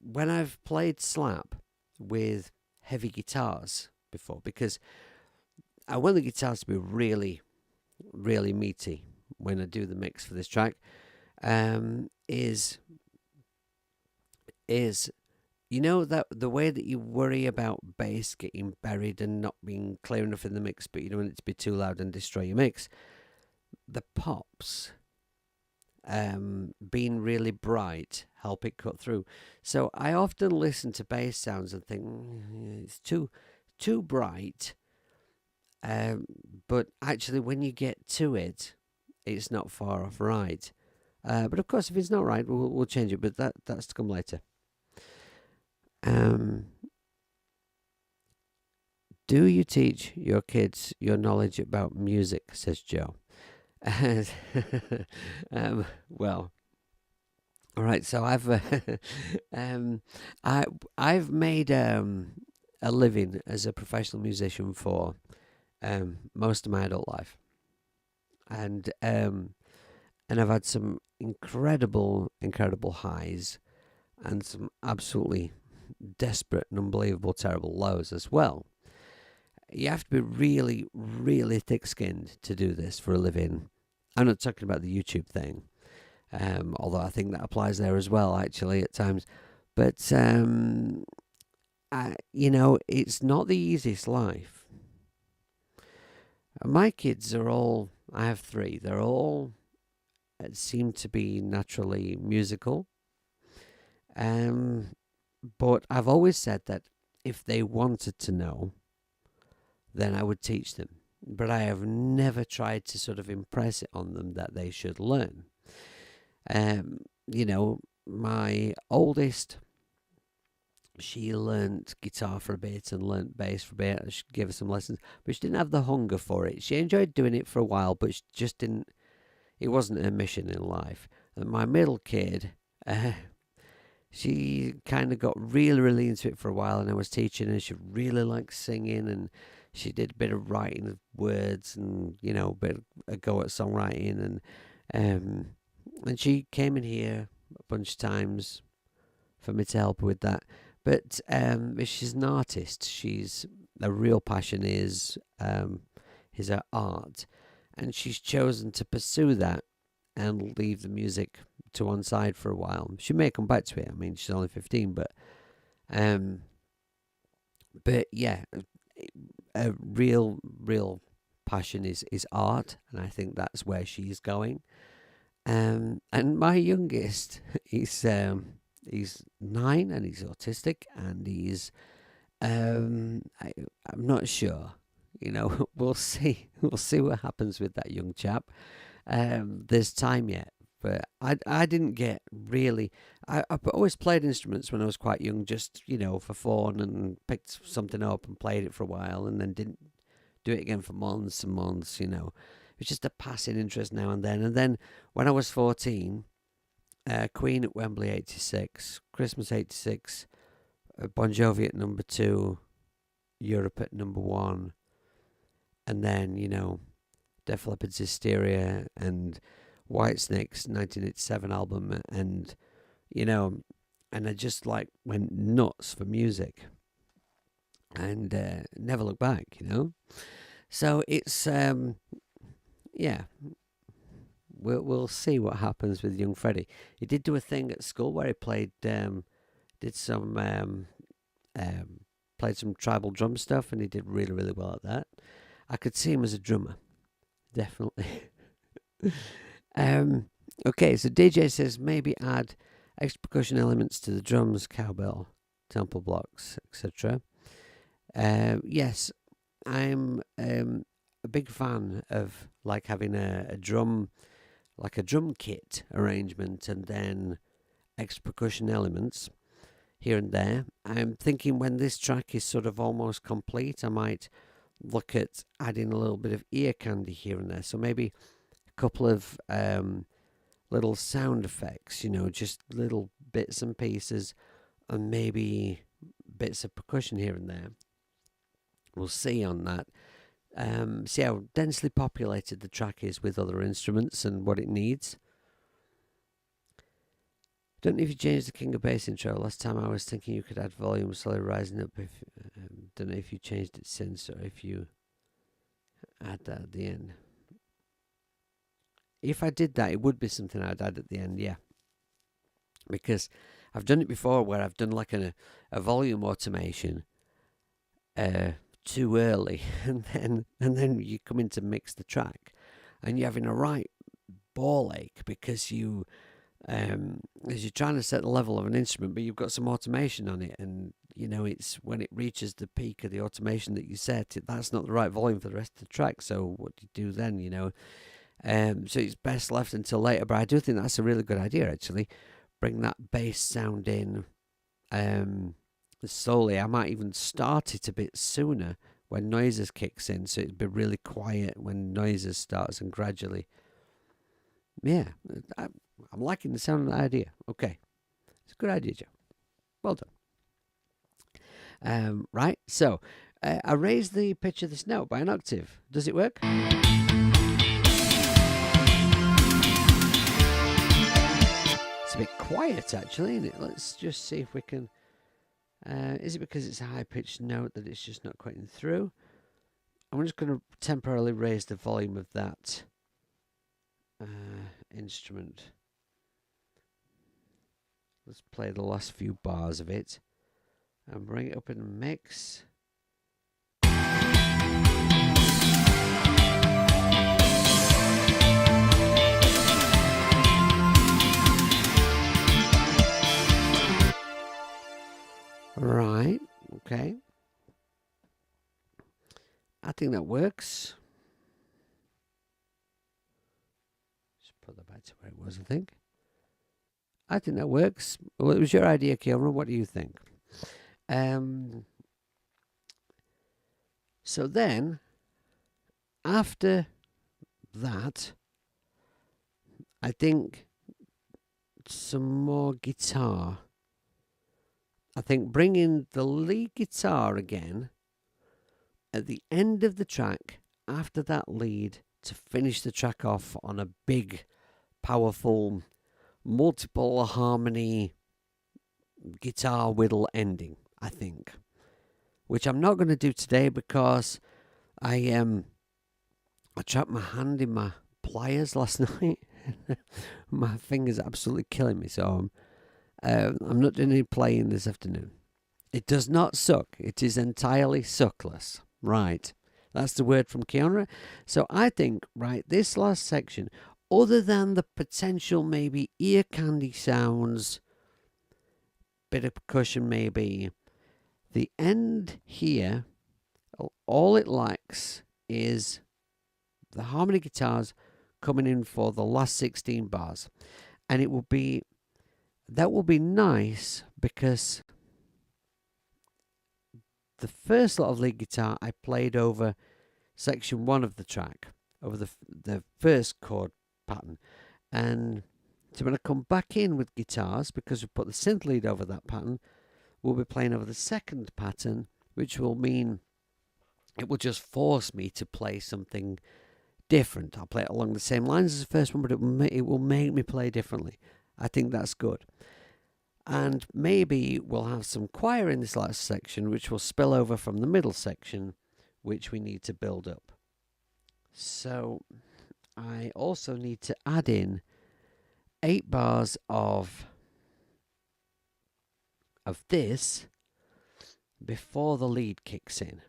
when I've played slap with heavy guitars before, because I want the guitars to be really, really meaty when I do the mix for this track, is that the way that you worry about bass getting buried and not being clear enough in the mix, but you don't want it to be too loud and destroy your mix. The pops being really bright help it cut through. So I often listen to bass sounds and think it's too bright. But actually, when you get to it, it's not far off right. But of course, if it's not right, we'll change it. But that's to come later. Do you teach your kids your knowledge about music? Says Joe. Well, all right. So I've made a living as a professional musician for most of my adult life, and I've had some incredible highs and some absolutely desperate and unbelievable terrible lows as well. You have to be really, really thick-skinned to do this for a living. I'm not talking about the YouTube thing, although I think that applies there as well, actually, at times. But, it's not the easiest life. My kids are all I have three. They're all seem to be naturally musical. Um, but I've always said that if they wanted to know, then I would teach them. But I have never tried to sort of impress it on them that they should learn. You know, my oldest, she learnt guitar for a bit and learnt bass for a bit. I should give her some lessons, but she didn't have the hunger for it. She enjoyed doing it for a while, but she just didn't. It wasn't her mission in life. And my middle kid, she kind of got really, really into it for a while, and I was teaching her. She really liked singing, and she did a bit of writing of words, and a bit of a go at songwriting, and she came in here a bunch of times for me to help her with that. But she's an artist. She's a real passion is her art, and she's chosen to pursue that and leave the music to one side for a while. She may come back to it. I mean, she's only 15, um, but yeah, a real passion is art, and I think that's where she's going. And my youngest, he's 9 and he's autistic, and I'm not sure. We'll see. We'll see what happens with that young chap. There's time yet, but I didn't get really. I've always played instruments when I was quite young, just for fun, and picked something up and played it for a while, and then didn't do it again for months and months. It's just a passing interest now and then. And then when I was 14, Queen at Wembley 86, Christmas 86, Bon Jovi at number 2, Europe at number 1, and then Def Leppard's Hysteria and Whitesnake's 1987 album, and I just went nuts for music, and never looked back. So it's yeah, we'll see what happens with young Freddie. He did do a thing at school where he played did some played some tribal drum stuff, and he did really, really well at that. I could see him as a drummer, definitely. Okay, so DJ says maybe add extra percussion elements to the drums, cowbell, tempo blocks, etc. Yes, I'm a big fan of having a drum, like a drum kit arrangement, and then extra percussion elements here and there. I'm thinking when this track is sort of almost complete, I might look at adding a little bit of ear candy here and there. So maybe a couple of little sound effects, just little bits and pieces, and maybe bits of percussion here and there. We'll see on that. See how densely populated the track is with other instruments and what it needs. Don't know if you changed the King of Bass intro. Last time I was thinking you could add volume slowly rising up. Don't know if you changed it since, or if you add that at the end. If I did that, it would be something I'd add at the end, yeah. Because I've done it before where I've done a volume automation too early, and then you come in to mix the track, and you're having a right ball ache because as you're trying to set the level of an instrument, but you've got some automation on it, and it's when it reaches the peak of the automation that you set, that's not the right volume for the rest of the track. So what do you do then? So it's best left until later. But I do think that's a really good idea, actually. Bring that bass sound in slowly. I might even start it a bit sooner when Noises kicks in, so it'd be really quiet when Noises starts, and gradually. Yeah, I'm liking the sound of that idea. Okay, it's a good idea, Joe. Well done. Right, so I raised the pitch of this note by an octave. Does it work? It's a bit quiet, actually, isn't it? Let's just see if we can. Is it because it's a high-pitched note that it's just not quite through? I'm just going to temporarily raise the volume of that instrument. Let's play the last few bars of it and bring it up in a mix. Right. Okay. I think that works. Just put that back to where it was, I think. I think that works. Well, it was your idea, Kilmer. What do you think? Um, so then, after that, I think some more guitar. I think bringing the lead guitar again at the end of the track after that lead to finish the track off on a big, powerful, multiple harmony guitar whittle ending, I think. Which I'm not going to do today because I trapped my hand in my pliers last night. My finger's absolutely killing me, so I'm not doing any playing this afternoon. It does not suck. It is entirely suckless. Right. That's the word from Keanu. So I think, right, this last section, other than the potential maybe ear candy sounds, bit of percussion maybe, the end here, all it lacks is the harmony guitars coming in for the last 16 bars. And that will be nice because the first lot of lead guitar I played over section 1 of the track, over the first chord pattern. And so when I come back in with guitars, because we put the synth lead over that pattern, we'll be playing over the second pattern, which will mean it will just force me to play something different. I'll play it along the same lines as the first one, but it will make me play differently. I think that's good. And maybe we'll have some choir in this last section, which will spill over from the middle section, which we need to build up. So I also need to add in 8 bars of this before the lead kicks in.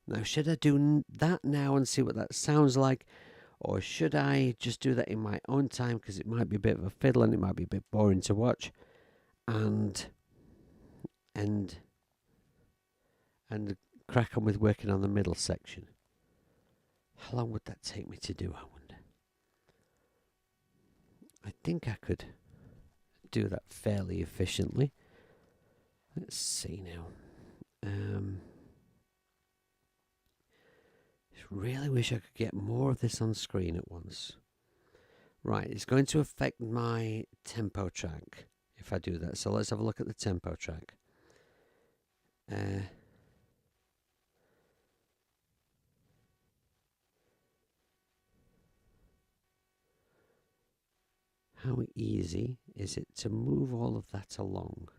Now, should I do that now and see what that sounds like? Or should I just do that in my own time because it might be a bit of a fiddle and it might be a bit boring to watch? And crack on with working on the middle section. How long would that take me to do, I wonder? I think I could do that fairly efficiently. Let's see now. Really wish I could get more of this on screen at once. Right, it's going to affect my tempo track if I do that. So let's have a look at the tempo track. How easy is it to move all of that along?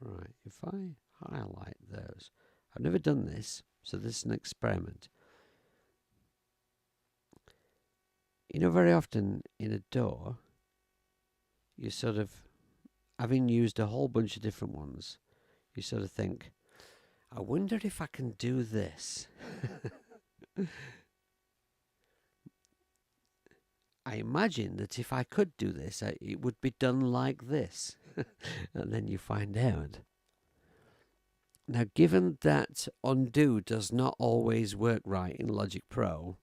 Right, if I highlight those, I've never done this, so this is an experiment. You know, very often in a door, you sort of, having used a whole bunch of different ones, you sort of think, I wonder if I can do this. I imagine that if I could do this, it would be done like this. And then you find out. Now, given that undo does not always work right in Logic Pro,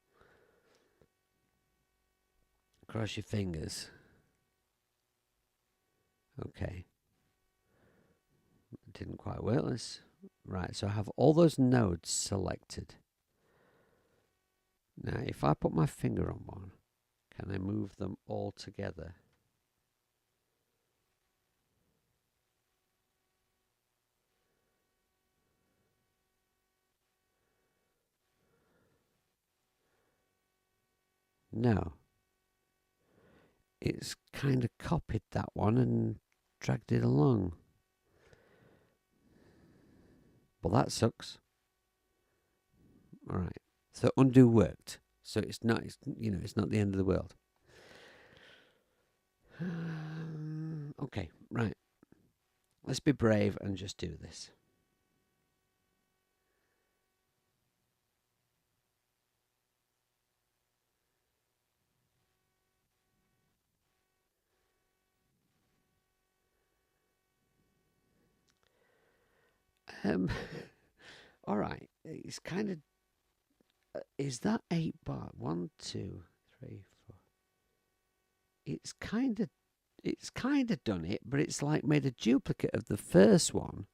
cross your fingers. Okay. Didn't quite work. Right, so I have all those nodes selected. Now, if I put my finger on one, can I move them all together? No. It's kind of copied that one and dragged it along. Well, that sucks. All right. So undo worked. So it's not the end of the world. Okay, right. Let's be brave and just do this. Um, all right. It's kind of. Is that 8 bar? 1, 2, 3, 4. It's kind of. It's kind of done it, but it's like made a duplicate of the first one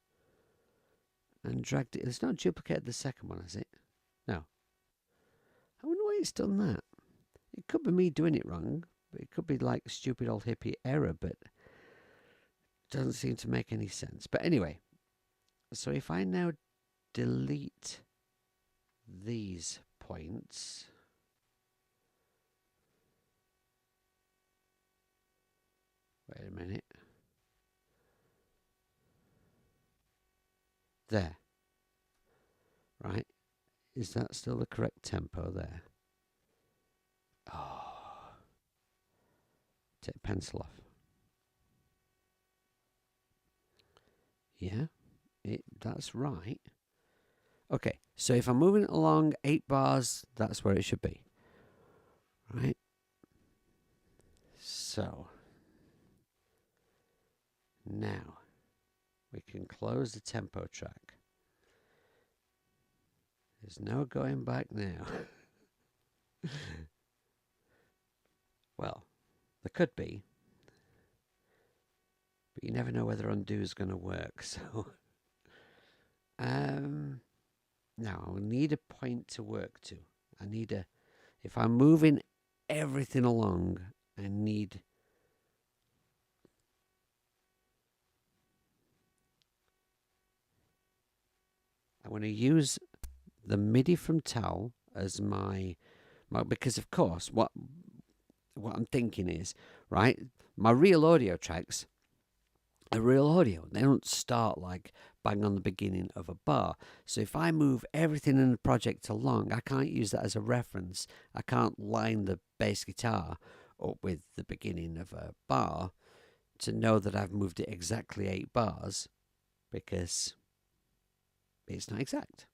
and dragged it. It's not a duplicate of the second one, is it? No. I wonder why it's done that. It could be me doing it wrong, but it could be like stupid old hippie error, but it doesn't seem to make any sense. But anyway, so if I now delete these points, wait a minute, there, right? Is that still the correct tempo there? Oh, take pencil off. Yeah, that's right. Okay, so if I'm moving it along 8 bars, that's where it should be. Right? So, now we can close the tempo track. There's no going back now. Well, there could be, but you never know whether undo is going to work. So, now I'll need a point to work to. I need a. If I'm moving everything along, I need. I'm going to use the MIDI from Tal as my because of course what I'm thinking is, right, my real audio tracks are real audio. They don't start like bang on the beginning of a bar. So if I move everything in the project along, I can't use that as a reference. I can't line the bass guitar up with the beginning of a bar to know that I've moved it exactly 8 bars, because it's not exact.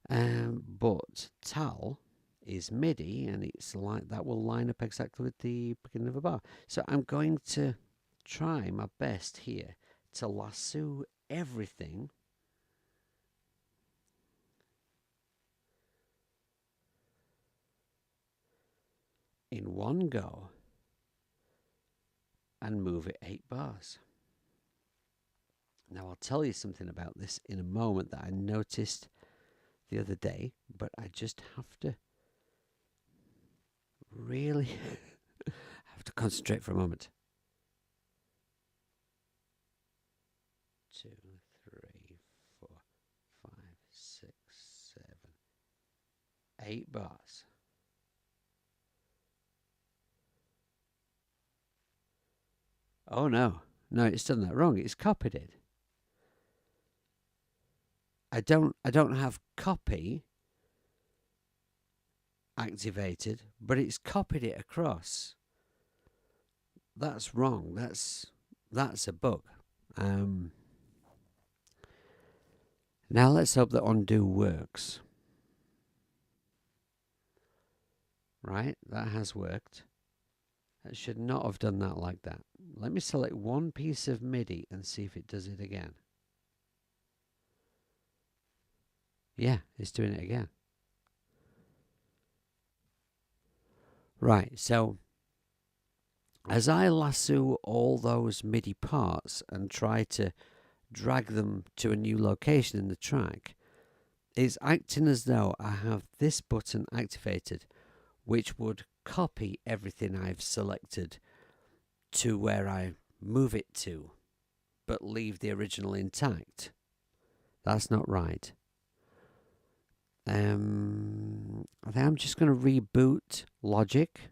But Tal is MIDI, and it's like that will line up exactly with the beginning of a bar. So I'm going to try my best here to lasso everything in one go and move it 8 bars. Now I'll tell you something about this in a moment that I noticed the other day, but I just have to really have to concentrate for a moment. 2, 3, 4, 5, 6, 7, 8 bars. Oh no, it's done that wrong. It's copied it. I don't have copy activated, but it's copied it across. That's wrong. That's a bug. Now let's hope that undo works. Right, that has worked. That should not have done that like that. Let me select one piece of MIDI and see if it does it again. Yeah, it's doing it again. Right, so as I lasso all those MIDI parts and try to drag them to a new location in the track, it's acting as though I have this button activated, which would copy everything I've selected to where I move it to, but leave the original intact. That's not right. I think I'm just going to reboot Logic.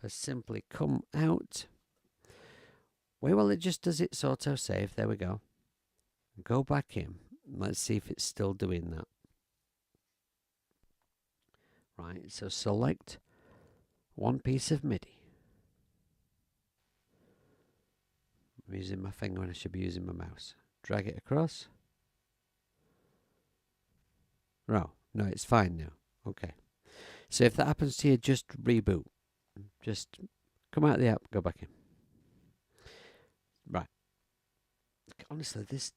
I simply come out. Wait while it just does its auto-save. There we go. Go back in. Let's see if it's still doing that. Right, so select one piece of MIDI. I'm using my finger when I should be using my mouse. Drag it across. No, it's fine now. Okay. So if that happens to you, just reboot. Just come out of the app, go back in. Right. Honestly, this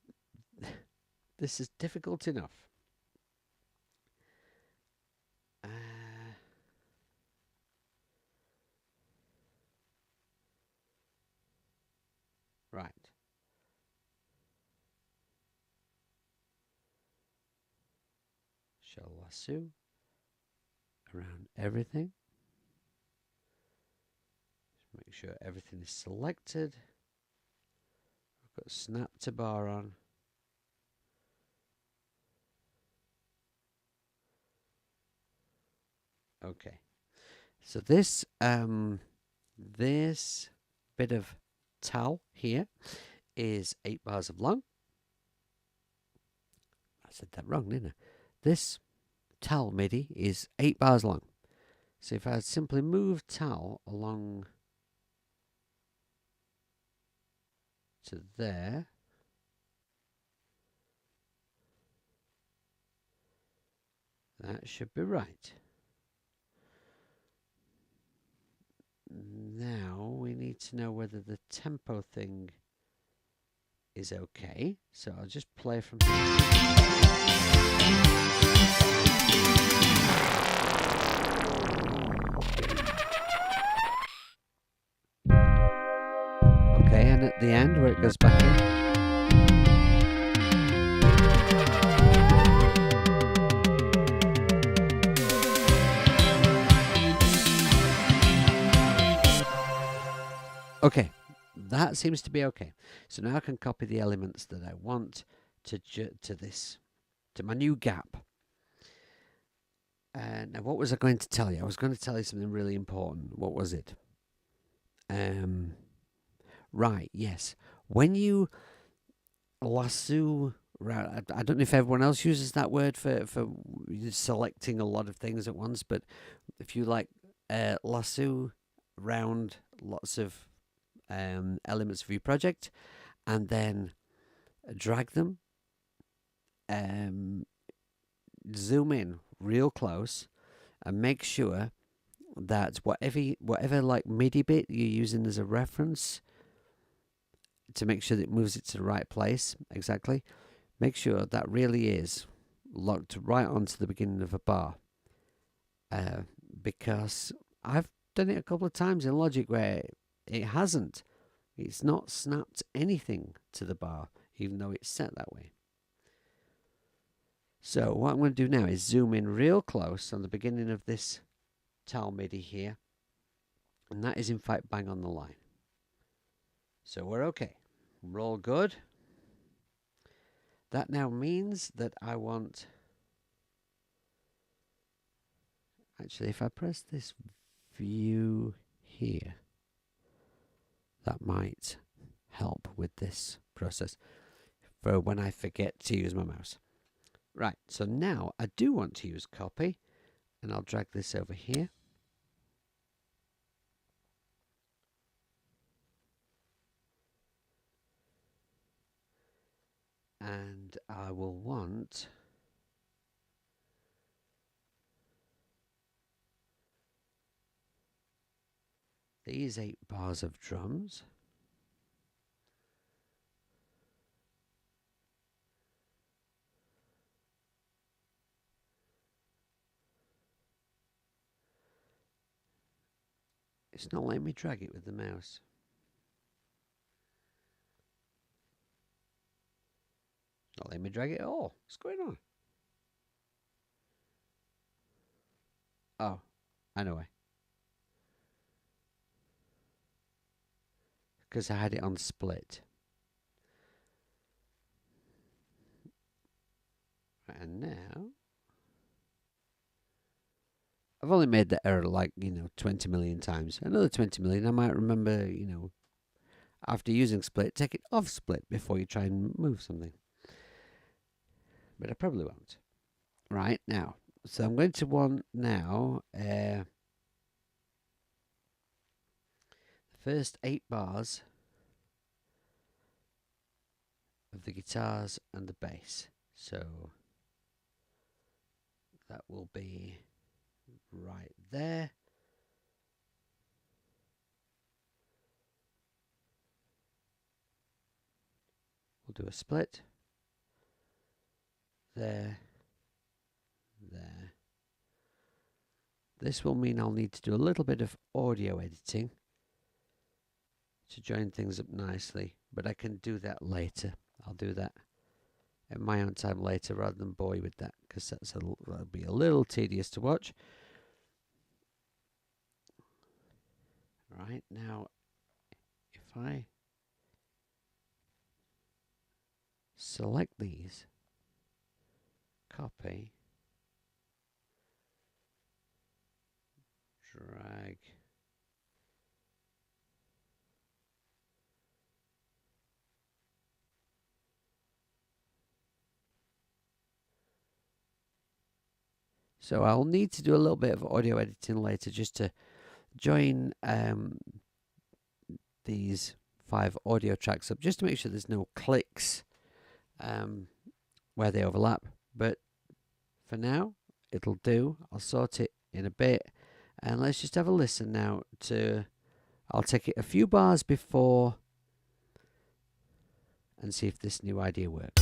is difficult enough. Uh, right. Shall lasso around everything. Make sure everything is selected. I've got snap to bar on. Okay. So this bit of towel here is 8 bars of long. I said that wrong, didn't I? This towel MIDI is 8 bars long. So if I simply move towel along to there, that should be right. Now we need to know whether the tempo thing is okay. So I'll just play from here. Okay, and at the end where it goes back in. Okay, that seems to be okay. So now I can copy the elements that I want to my new gap. Now, what was I going to tell you? I was going to tell you something really important. What was it? Right, yes. When you lasso, I don't know if everyone else uses that word for selecting a lot of things at once, but if you like lasso round lots of elements of your project and then drag them, zoom in real close and make sure that whatever like MIDI bit you're using as a reference to make sure that it moves it to the right place exactly, make sure that really is locked right onto the beginning of a bar, because I've done it a couple of times in Logic where it hasn't. It's not snapped anything to the bar, even though it's set that way. So what I'm going to do now is zoom in real close on the beginning of this towel MIDI here, and that is in fact bang on the line. So we're okay. We're all good. That now means that I want... Actually, if I press this view here, that might help with this process for when I forget to use my mouse. Right, so now I do want to use copy, and I'll drag this over here. And I will want these 8 bars of drums. It's not letting me drag it with the mouse. Not letting me drag it at all. What's going on? Oh, I know why. Because I had it on split. And now... I've only made the error like, 20 million times. Another 20 million, I might remember, after using split, take it off split before you try and move something. But I probably won't. Right, now. So I'm going to want now the first 8 bars of the guitars and the bass. So that will be right there. I'll do a split. There. There. This will mean I'll need to do a little bit of audio editing to join things up nicely, but I can do that later. I'll do that at my own time later rather than bore you with that, because that'll be a little tedious to watch. Right, now if I select these, copy, drag, so I'll need to do a little bit of audio editing later just to join these 5 audio tracks up, just to make sure there's no clicks where they overlap. But for now, it'll do. I'll sort it in a bit. And let's just have a listen now to, I'll take it a few bars before and see if this new idea works.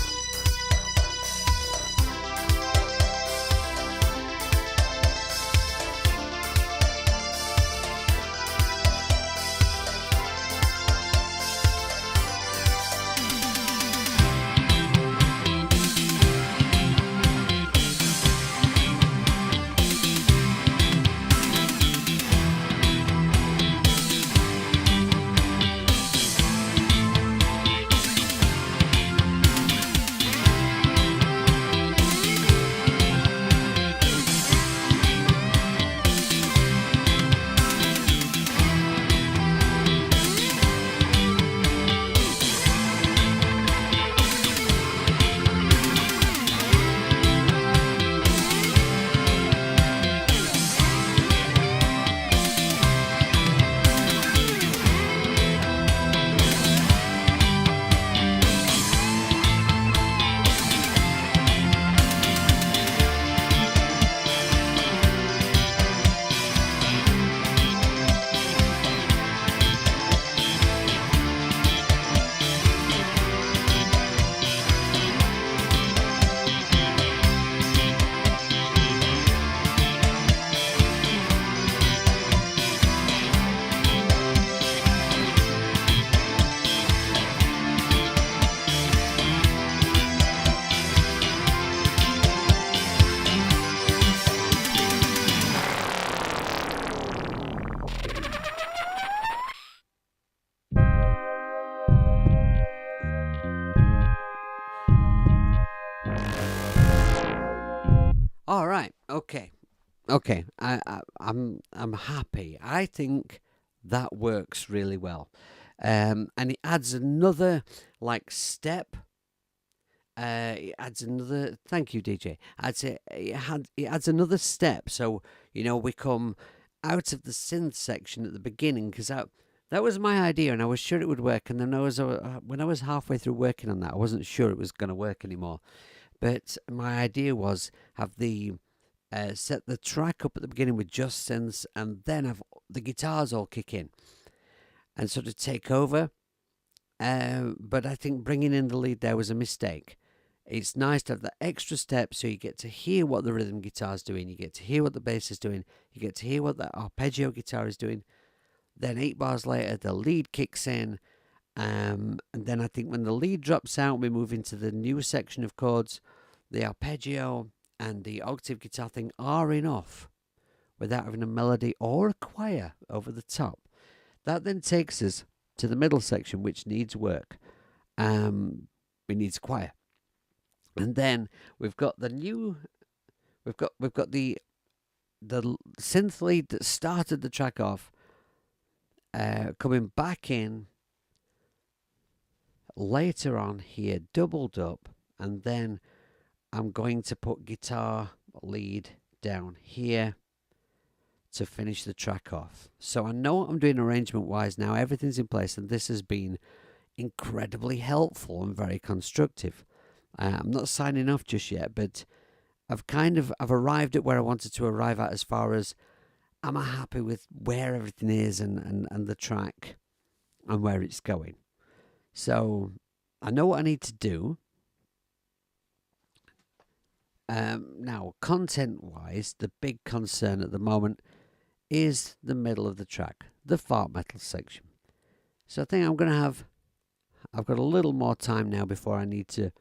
All right. Okay. I'm happy. I think that works really well, and it adds another step. It adds another. Thank you, DJ. I'd say it adds another step. So we come out of the synth section at the beginning, because that was my idea, and I was sure it would work. And then when I was halfway through working on that, I wasn't sure it was going to work anymore. But my idea was have the set the track up at the beginning with just synths, and then have the guitars all kick in and sort of take over. But I think bringing in the lead there was a mistake. It's nice to have that extra step, so you get to hear what the rhythm guitar is doing, you get to hear what the bass is doing, you get to hear what the arpeggio guitar is doing. Then 8 bars later, the lead kicks in. And then I think when the lead drops out, we move into the new section of chords. The arpeggio and the octave guitar thing are enough without having a melody or a choir over the top. That then takes us to the middle section, which needs work. It needs choir, and then we've got the synth lead that started the track off, coming back in later on here, doubled up, and then I'm going to put guitar lead down here to finish the track off. So I know what I'm doing arrangement wise now. Everything's in place, and this has been incredibly helpful and very constructive. I'm not signing off just yet, but I've arrived at where I wanted to arrive at, as far as I'm happy with where everything is and the track and where it's going. So I know what I need to do. Now, content-wise, the big concern at the moment is the middle of the track, the fart metal section. So I think I've got a little more time now before I need to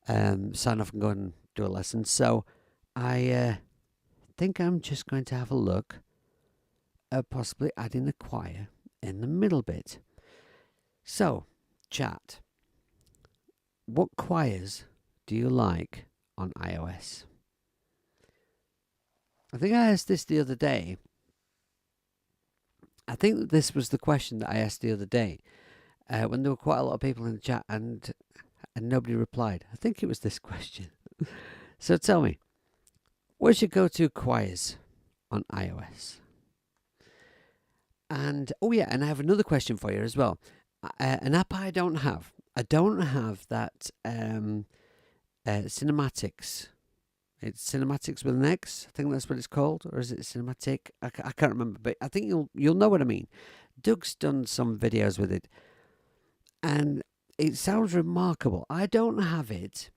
sign off and go and do a lesson. So I think I'm just going to have a look at possibly adding a choir in the middle bit. So, chat, what choirs do you like on iOS? I think I asked this the other day. I think that this was the question that I asked the other day when there were quite a lot of people in the chat and nobody replied. I think it was this question. So tell me, where's your go-to choirs on iOS? And oh yeah, and I have another question for you as well. An app I don't have. I don't have that cinematics. It's cinematics with an X. I think that's what it's called, or is it cinematic? I can't remember, but I think you'll know what I mean. Doug's done some videos with it, and it sounds remarkable. I don't have it.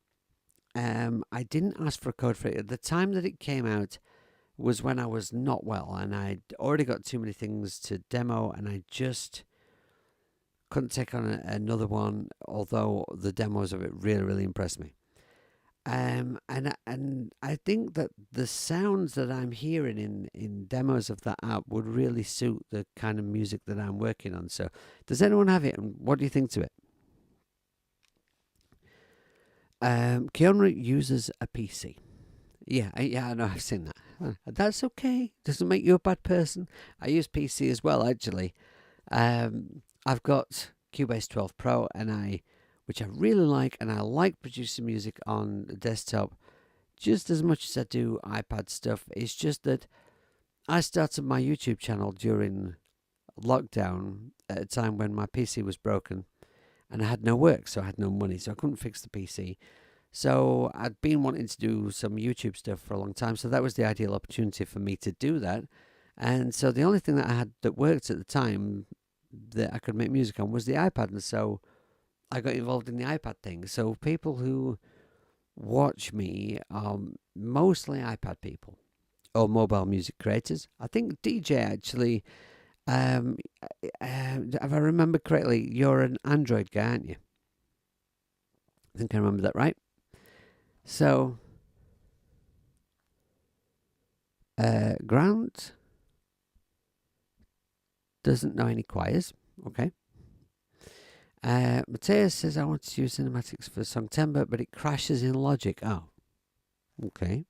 I didn't ask for a code for it at the time that it came out. Was when I was not well, and I'd already got too many things to demo, and I just couldn't take on another one. Although the demos of it really impressed me. And I think that the sounds that I'm hearing in demos of that app would really suit the kind of music that I'm working on. So, does anyone have it, and what do you think to it? Keanu uses a PC. Yeah, I know, I've seen that. That's okay. Doesn't make you a bad person. I use PC as well, actually. I've got Cubase 12 Pro, which I really like, and I like producing music on the desktop just as much as I do iPad stuff. It's just that I started my YouTube channel during lockdown at a time when my PC was broken and I had no work, so I had no money, so I couldn't fix the PC. So I'd been wanting to do some YouTube stuff for a long time, so that was the ideal opportunity for me to do that. And so the only thing that I had that worked at the time that I could make music on was the iPad, and so I got involved in the iPad thing. So people who watch me are mostly iPad people or mobile music creators. I think DJ actually, if I remember correctly, you're an Android guy, aren't you? I think I remember that right. So, Grant doesn't know any choirs. Okay. Matthias says, I want to use cinematics for Songtember, but it crashes in Logic. Oh, okay.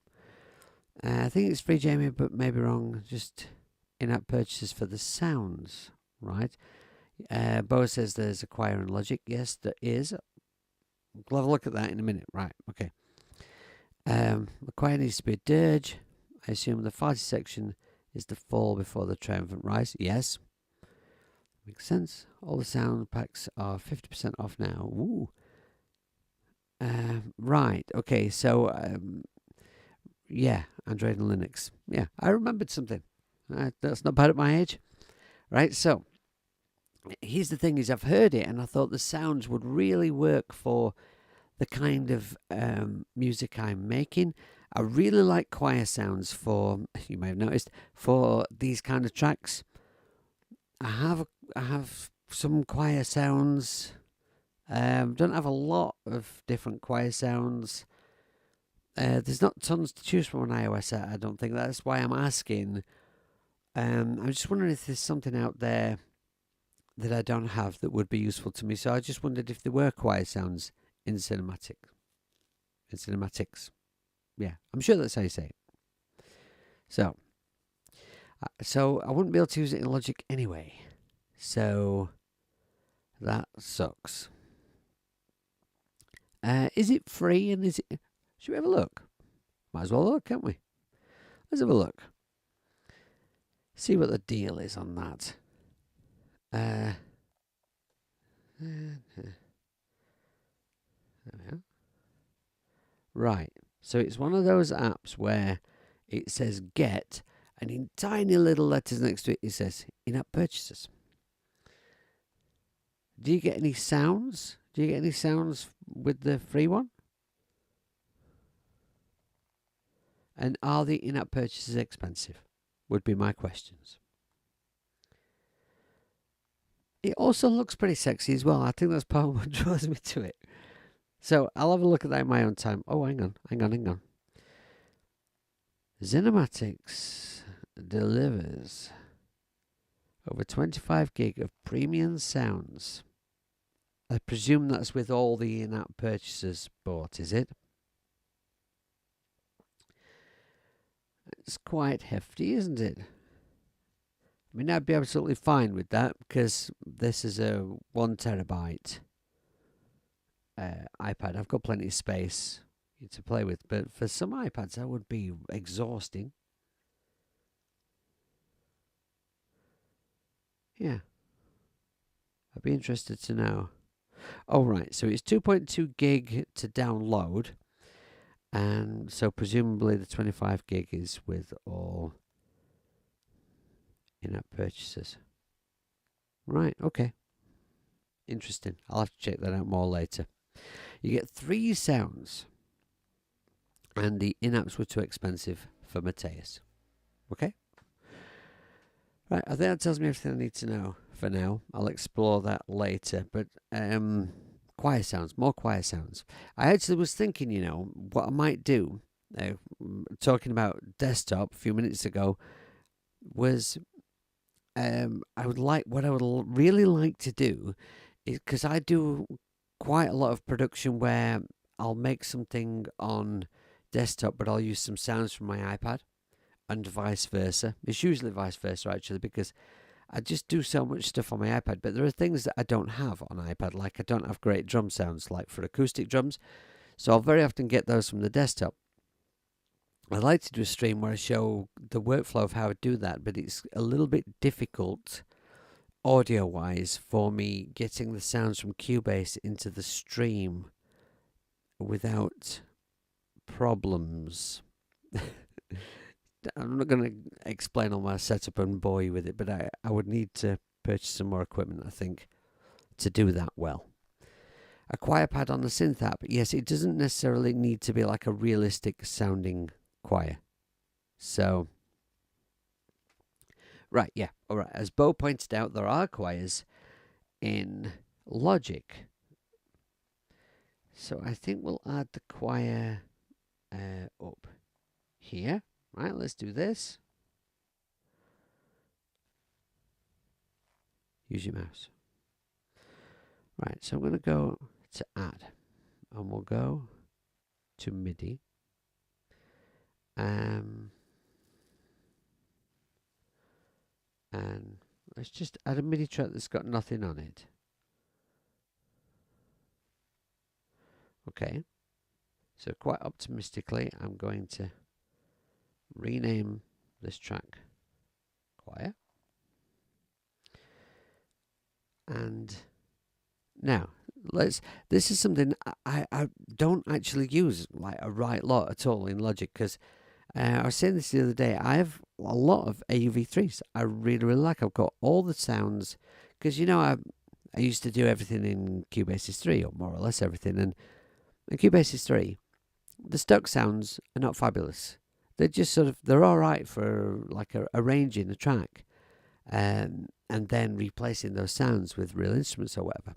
I think it's free, Jamie, but maybe wrong. Just in-app purchases for the sounds, right? Bo says there's a choir in Logic. Yes, there is. We'll have a look at that in a minute. Right, okay. The choir needs to be a dirge. I assume the farty section is the fall before the triumphant rise. Yes. Makes sense. All the sound packs are 50% off now. Ooh. Right. Okay. So, yeah, Android and Linux. Yeah, I remembered something. That's not bad at my age. Right. So, here's the thing: is I've heard it, and I thought the sounds would really work for the kind of music I'm making. I really like choir sounds for, you may have noticed, for these kind of tracks. I have some choir sounds. Don't have a lot of different choir sounds. There's not tons to choose from on iOS. I don't think that's why I'm asking. I'm just wondering if there's something out there that I don't have that would be useful to me. So I just wondered if there were choir sounds in cinematics. Yeah, I'm sure that's how you say it. So I wouldn't be able to use it in Logic anyway. So that sucks. Is it free, and is it? Should we have a look? Might as well look, can't we? Let's have a look. See what the deal is on that. There we are. Right. So it's one of those apps where it says get, and in tiny little letters next to it, it says in-app purchases. Do you get any sounds? Do you get any sounds with the free one? And are the in-app purchases expensive? Would be my questions. It also looks pretty sexy as well. I think that's part of what draws me to it. So I'll have a look at that in my own time. Oh, hang on. Zinematics delivers over 25 gig of premium sounds. I presume that's with all the in-app purchases bought, is it? It's quite hefty, isn't it? I mean, I'd be absolutely fine with that because this is a 1 terabyte iPad. I've got plenty of space to play with, but for some iPads, that would be exhausting. Yeah. I'd be interested to know. Oh, right. So it's 2.2 gig to download. And so presumably the 25 gig is with all in-app purchases. Right, okay. Interesting. I'll have to check that out more later. You get 3 sounds. And the in-apps were too expensive for Mateus. Okay? Right, I think that tells me everything I need to know for now. I'll explore that later. But choir sounds, more choir sounds. I actually was thinking, what I might do, talking about desktop a few minutes ago, was what I would really like to do is, because I do quite a lot of production where I'll make something on desktop, but I'll use some sounds from my iPad, and vice versa. It's usually vice versa, actually, because I just do so much stuff on my iPad, but there are things that I don't have on iPad, like I don't have great drum sounds, like for acoustic drums, so I'll very often get those from the desktop. I'd like to do a stream where I show the workflow of how I do that, but it's a little bit difficult audio-wise for me getting the sounds from Cubase into the stream without problems. I'm not going to explain all my setup and bore you with it, but I would need to purchase some more equipment, I think, to do that well. A choir pad on the synth app, yes, it doesn't necessarily need to be like a realistic sounding choir. So, right, yeah, all right. As Bo pointed out, there are choirs in Logic. So I think we'll add the choir up here. Right, let's do this. Use your mouse. Right, so I'm going to go to add, and we'll go to MIDI. And let's just add a MIDI track that's got nothing on it. Okay, so quite optimistically, I'm going to rename this track choir. And now, this is something I don't actually use like a right lot at all in Logic, because I was saying this the other day. I have a lot of AUV3s. I really, really like. I've got all the sounds, because I used to do everything in Cubase 3, or more or less everything. And in Cubase 3, the stock sounds are not fabulous. They're just they're all right for like arranging a track, and then replacing those sounds with real instruments or whatever.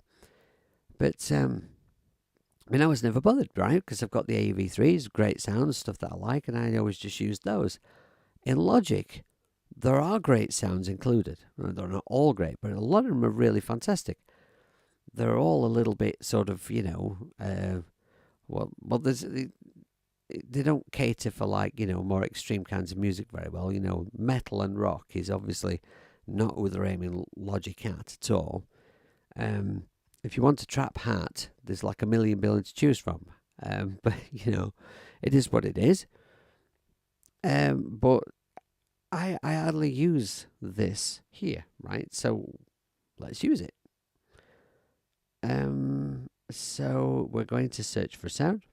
But I was never bothered, right? Because I've got the AUV3s, great sounds, stuff that I like, and I always just use those. In Logic, there are great sounds included. They're not all great, but a lot of them are really fantastic. They're all a little bit they don't cater for more extreme kinds of music very well. Metal and rock is obviously not who they're aiming Logic at all. If you want a trap hat, there's like a million billion to choose from. But it is what it is. But I hardly use this here, right? So let's use it. So we're going to search for sound,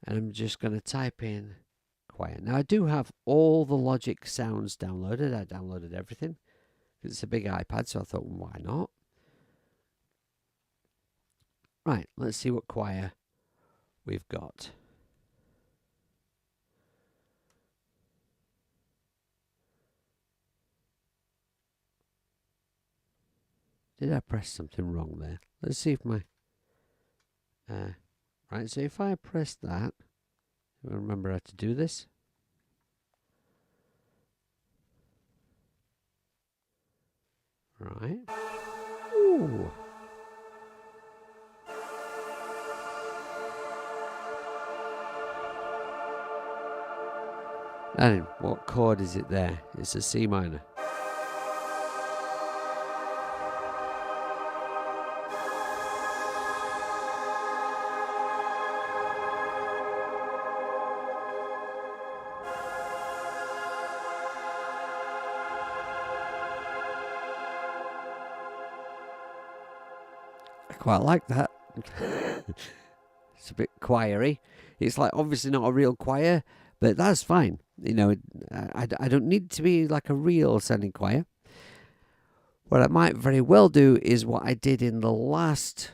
and I'm just going to type in choir. Now I do have all the Logic sounds downloaded. I downloaded everything because it's a big iPad, so I thought, why not? Right, let's see what choir we've got. Did I press something wrong there? Let's see if my... right, so if I press that, I'll remember how to do this. Right. Ooh. And what chord is it there? It's a C minor. I quite like that. It's a bit choiry. It's like obviously not a real choir, but that's fine. You know, I don't need to be like a real sounding choir. What I might very well do is what I did in the last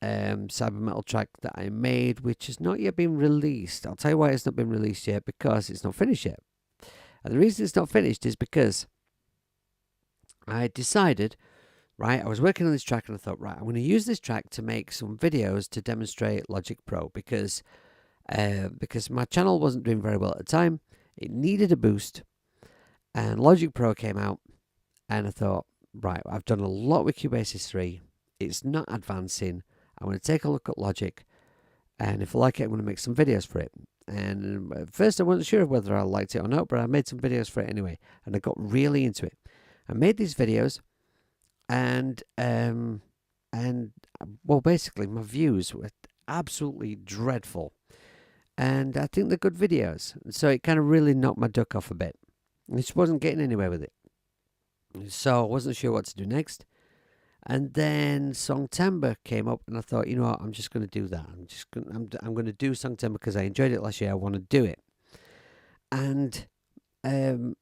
cyber metal track that I made, which has not yet been released. I'll tell you why it's not been released yet, because it's not finished yet. And the reason it's not finished is because I decided, right, I was working on this track and I thought, right, I'm going to use this track to make some videos to demonstrate Logic Pro because my channel wasn't doing very well at the time. It needed a boost, and Logic Pro came out, and I thought, right, I've done a lot with Cubasis 3. It's not advancing. I'm going to take a look at Logic, and if I like it, I'm going to make some videos for it. And at first I wasn't sure whether I liked it or not, but I made some videos for it anyway, and I got really into it. I made these videos, and well, basically my views were absolutely dreadful, and I think they're good videos, so it kind of really knocked my duck off a bit. I just wasn't getting anywhere with it, so I wasn't sure what to do next. And then Songtember came up, and I thought, you know what, I'm just going to do that. I'm going to do Songtember because I enjoyed it last year. I want to do it, and and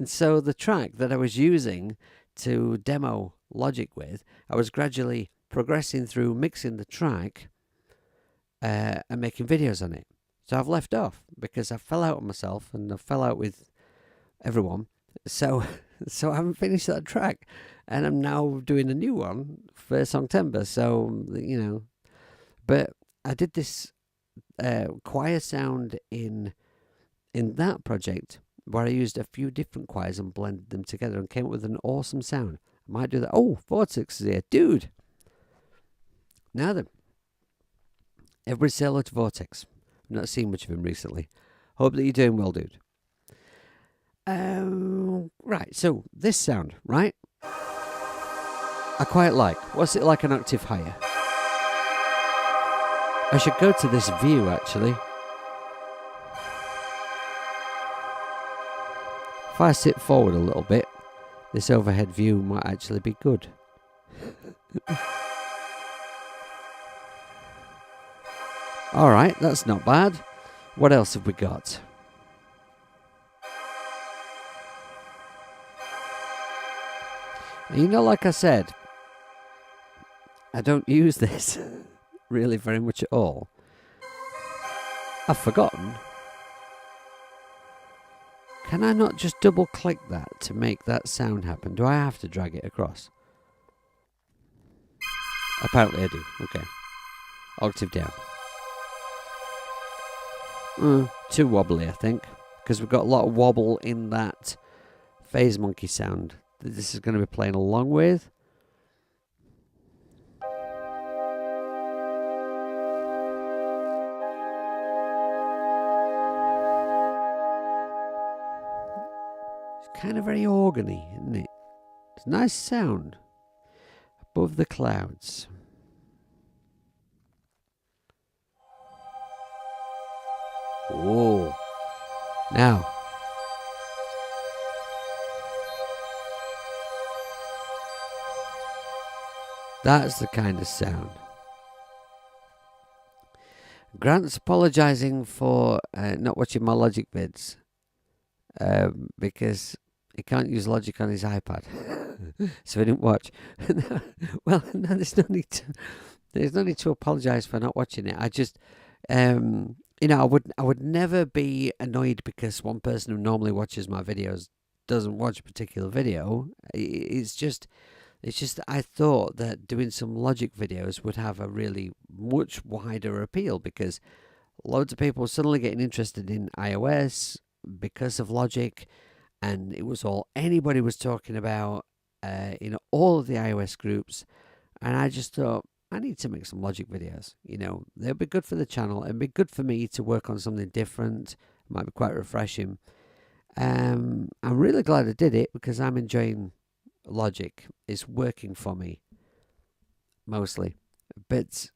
so the track that I was using to demo Logic with, I was gradually progressing through mixing the track and making videos on it. So I've left off because I fell out on myself and I fell out with everyone. So I haven't finished that track, and I'm now doing a new one for Songtember. So you know, but I did this choir sound in that project where I used a few different choirs and blended them together and came up with an awesome sound. I might do that. Oh, Vortex is here, dude. Now then, everybody say hello to Vortex. I've not seen much of him recently. Hope that you're doing well, dude. Right, so this sound, right? I quite like. What's it like an octave higher? I should go to this view, actually. If I sit forward a little bit, this overhead view might actually be good. Alright, that's not bad. What else have we got? And you know, like I said, I don't use this really very much at all. I've forgotten. Can I not just double click that to make that sound happen? Do I have to drag it across? Apparently I do. Okay. Octave down. Too wobbly, I think. Because we've got a lot of wobble in that phase monkey sound that this is going to be playing along with. It's kind of very organy, isn't it? It's a nice sound. Above the clouds. Oh. Now. That's the kind of sound. Grant's apologising for not watching my Logic vids because He can't use Logic on his iPad, so he didn't watch. Well, no, there's no need to apologise for not watching it. I just, I would never be annoyed because one person who normally watches my videos doesn't watch a particular video. It's just I thought that doing some Logic videos would have a really much wider appeal because loads of people were suddenly getting interested in iOS because of Logic, and it was all anybody was talking about in all of the iOS groups. And I just thought, I need to make some Logic videos. They'll be good for the channel. It'd be good for me to work on something different. It might be quite refreshing. I'm really glad I did it because I'm enjoying Logic. It's working for me mostly, but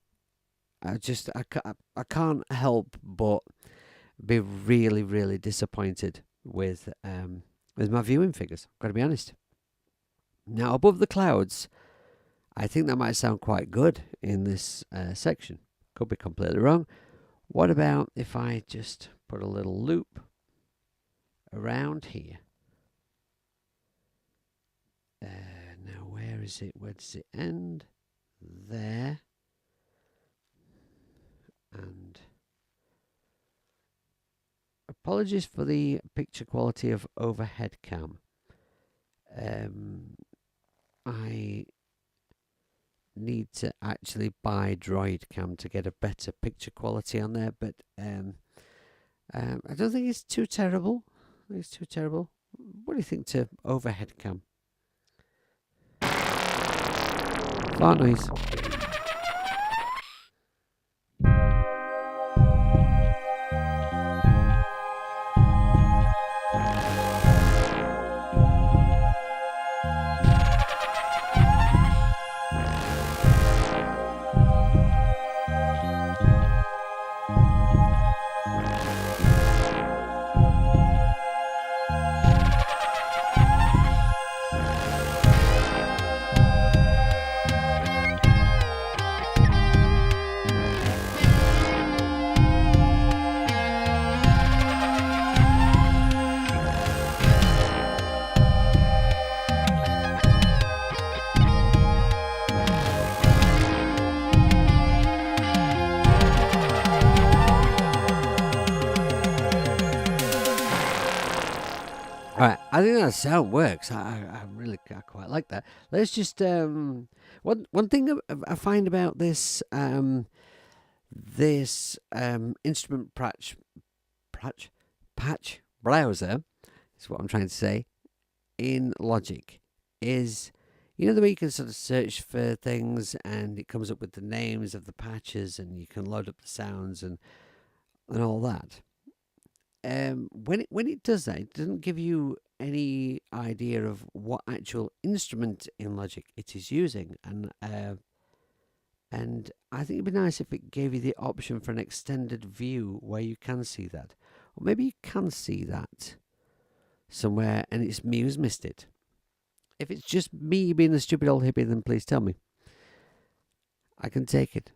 I can't help but be really, really disappointed with my viewing figures. I've got to be honest. Now, above the clouds, I think that might sound quite good in this section. Could be completely wrong. What about if I just put a little loop around here? Now, where is it? Where does it end? There. And apologies for the picture quality of overhead cam. I need to actually buy Droid Cam to get a better picture quality on there, but I don't think it's too terrible. It's too terrible. What do you think to overhead cam? Fart noise. All right, I think that sound works. I quite like that. Let's just one thing I find about this instrument patch browser is what I'm trying to say in Logic is the way you can sort of search for things and it comes up with the names of the patches and you can load up the sounds and all that. When it does that, it doesn't give you any idea of what actual instrument in Logic it is using, and I think it'd be nice if it gave you the option for an extended view where you can see that, or maybe you can see that somewhere, and it's me who's missed it. If it's just me being a stupid old hippie, then please tell me. I can take it.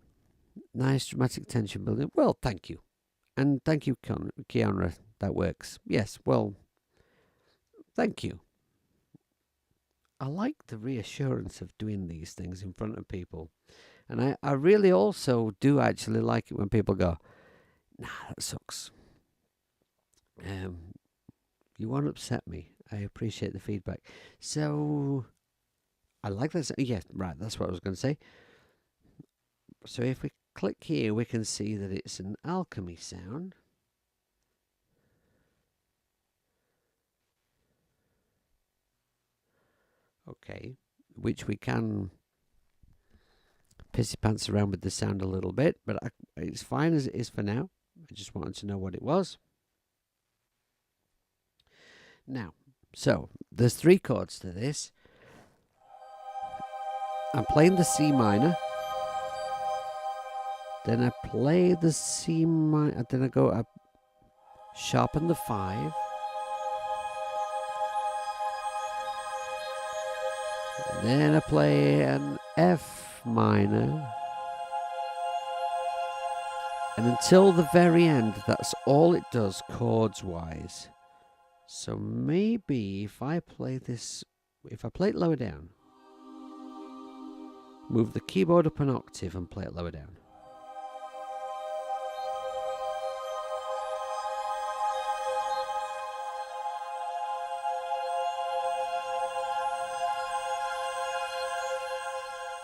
Nice dramatic tension building. Well, thank you. And thank you, Keonra. That works. Yes, well, thank you. I like the reassurance of doing these things in front of people. And I really also do actually like it when people go, nah, that sucks. You won't upset me. I appreciate the feedback. So, I like that. Yeah, right, that's what I was going to say. So if we click here, we can see that it's an alchemy sound. Okay, which we can pissy pants around with the sound a little bit, but it's fine as it is for now. I just wanted to know what it was. Now, so there's 3 chords to this. I'm playing the C minor. Then I play the C minor. Then I go up, sharpen the 5. Then I play an F minor. And until the very end, that's all it does chords wise. So maybe if I play this, if I play it lower down, move the keyboard up an octave and play it lower down.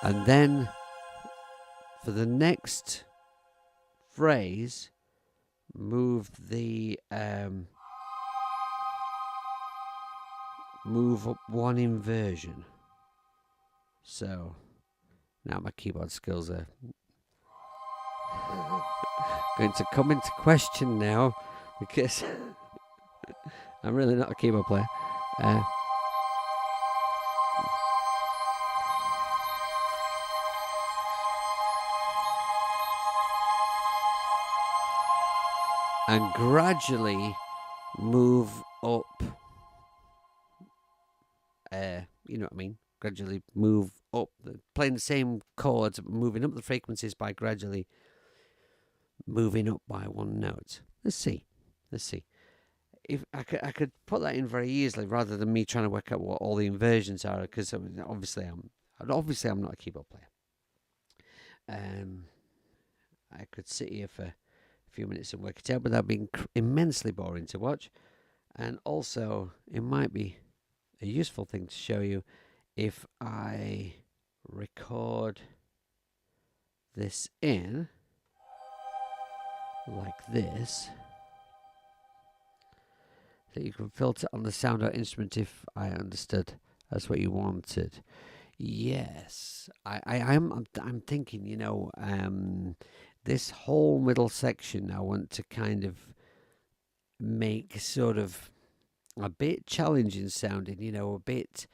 And then for the next phrase, move the move up one inversion. So now my keyboard skills are going to come into question now because I'm really not a keyboard player. And gradually move up. You know what I mean? Gradually move up, playing the same chords, moving up the frequencies by gradually moving up by one note. Let's see. If I could put that in very easily rather than me trying to work out what all the inversions are, because obviously I'm not a keyboard player. I could sit here for a few minutes and work it out, but that'd be immensely boring to watch. And also, it might be a useful thing to show you if I record this in like this, that you can filter on the sound out instrument if I understood that's what you wanted. Yes, I'm thinking, you know, this whole middle section I want to kind of make sort of a bit challenging sounding, you know, a bit,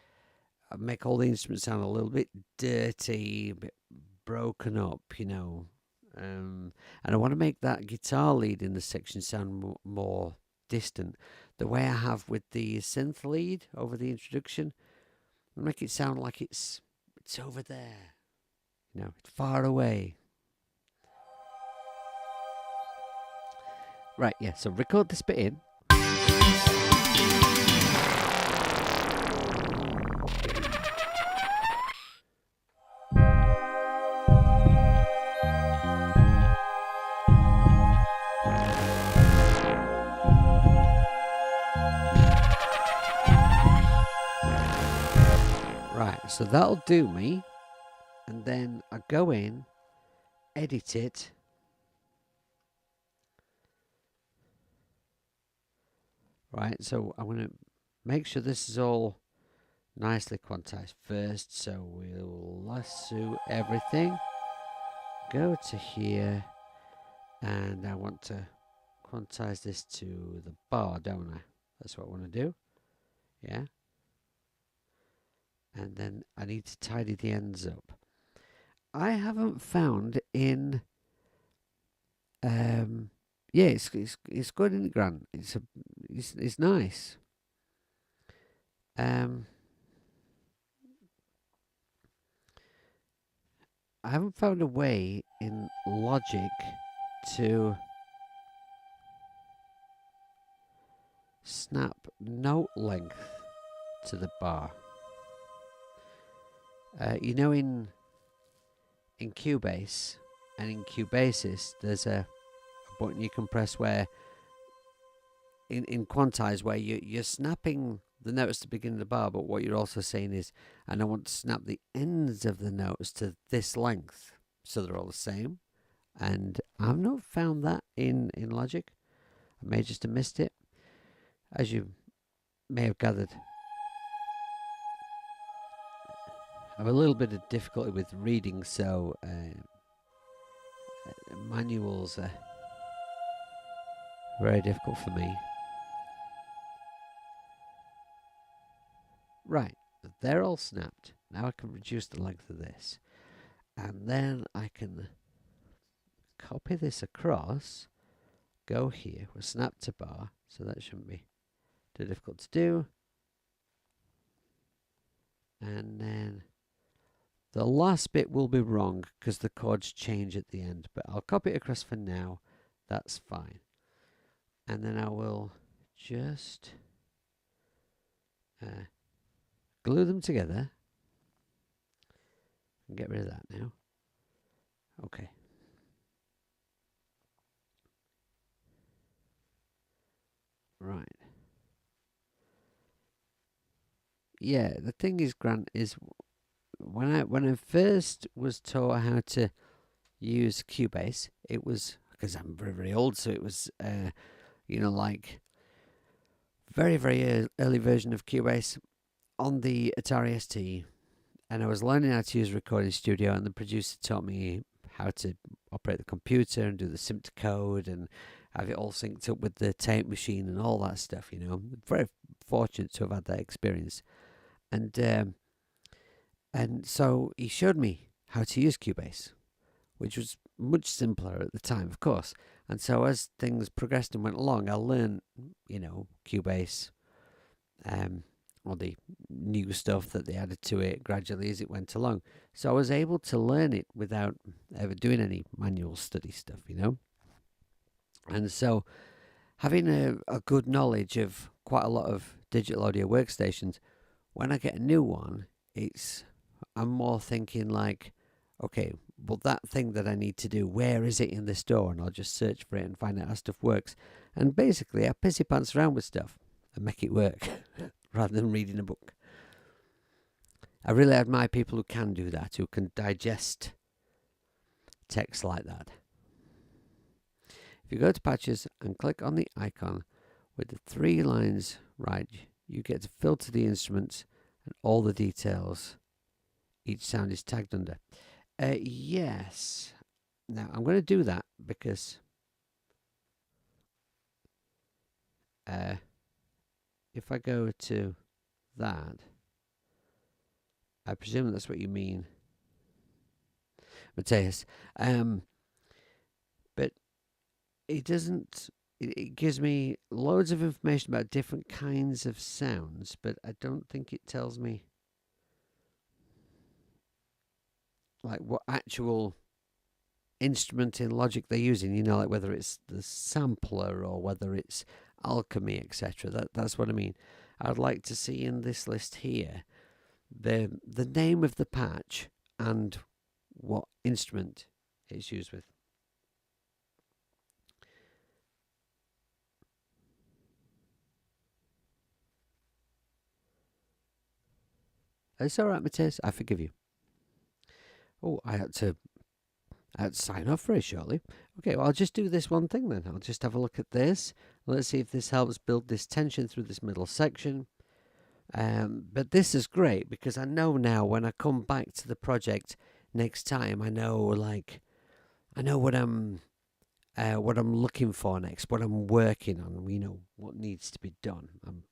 make all the instruments sound a little bit dirty, a bit broken up, you know. And I want to make that guitar lead in the section sound more distant, the way I have with the synth lead over the introduction. I make it sound like it's over there, you know, it's far away. Right, yeah, so record this bit in. Right, so that'll do me. And then I go in, edit it. Right, so I'm going to make sure this is all nicely quantized first. So we'll lasso everything. Go to here. And I want to quantize this to the bar, don't I? That's what I want to do. Yeah. And then I need to tidy the ends up. I haven't found in yeah, it's good in Grant. It's nice. I haven't found a way in Logic to snap note length to the bar. You know, in Cubase and in Cubasis, there's a button you can press where in Quantize where you're snapping the notes to begin the bar, but what you're also saying is, and I want to snap the ends of the notes to this length so they're all the same. And I've not found that in Logic. I may just have missed it. As you may have gathered, I have a little bit of difficulty with reading, so manuals are very difficult for me. Right, they're all snapped. Now I can reduce the length of this. And then I can copy this across, go here, we're snap to bar, so that shouldn't be too difficult to do. And then the last bit will be wrong because the chords change at the end, but I'll copy it across for now. That's fine. And then I will just glue them together. Get rid of that now. Okay. Right. Yeah, the thing is, Grant, is when I first was taught how to use Cubase, it was because I'm very very old, so it was like very very early version of Cubase on the Atari ST, and I was learning how to use Recording Studio, and the producer taught me how to operate the computer and do the sync to code and have it all synced up with the tape machine and all that stuff. Very fortunate to have had that experience, and so he showed me how to use Cubase, which was much simpler at the time, of course. And so as things progressed and went along, I learned, Cubase, all the new stuff that they added to it gradually as it went along. So I was able to learn it without ever doing any manual study stuff, And so having a good knowledge of quite a lot of digital audio workstations, when I get a new one, I'm more thinking like, okay, well, that thing that I need to do, where is it in the store? And I'll just search for it and find out how stuff works. And basically, I pissy pants around with stuff and make it work rather than reading a book. I really admire people who can do that, who can digest text like that. If you go to Patches and click on the icon with the 3 lines right, you get to filter the instruments and all the details each sound is tagged under. Yes. Now, I'm going to do that because if I go to that, I presume that's what you mean, Matthias. But it doesn't. It gives me loads of information about different kinds of sounds, but I don't think it tells me like what actual instrument in Logic they're using, like whether it's the sampler or whether it's Alchemy, etc. That's what I mean. I'd like to see in this list here the name of the patch and what instrument it's used with. It's all right, Matthias. I forgive you. Oh, I had to sign off very shortly. Okay, well, I'll just do this one thing then. I'll just have a look at this. Let's see if this helps build this tension through this middle section. But this is great because I know now when I come back to the project next time, I know what I'm looking for next, what I'm working on, what needs to be done. I'm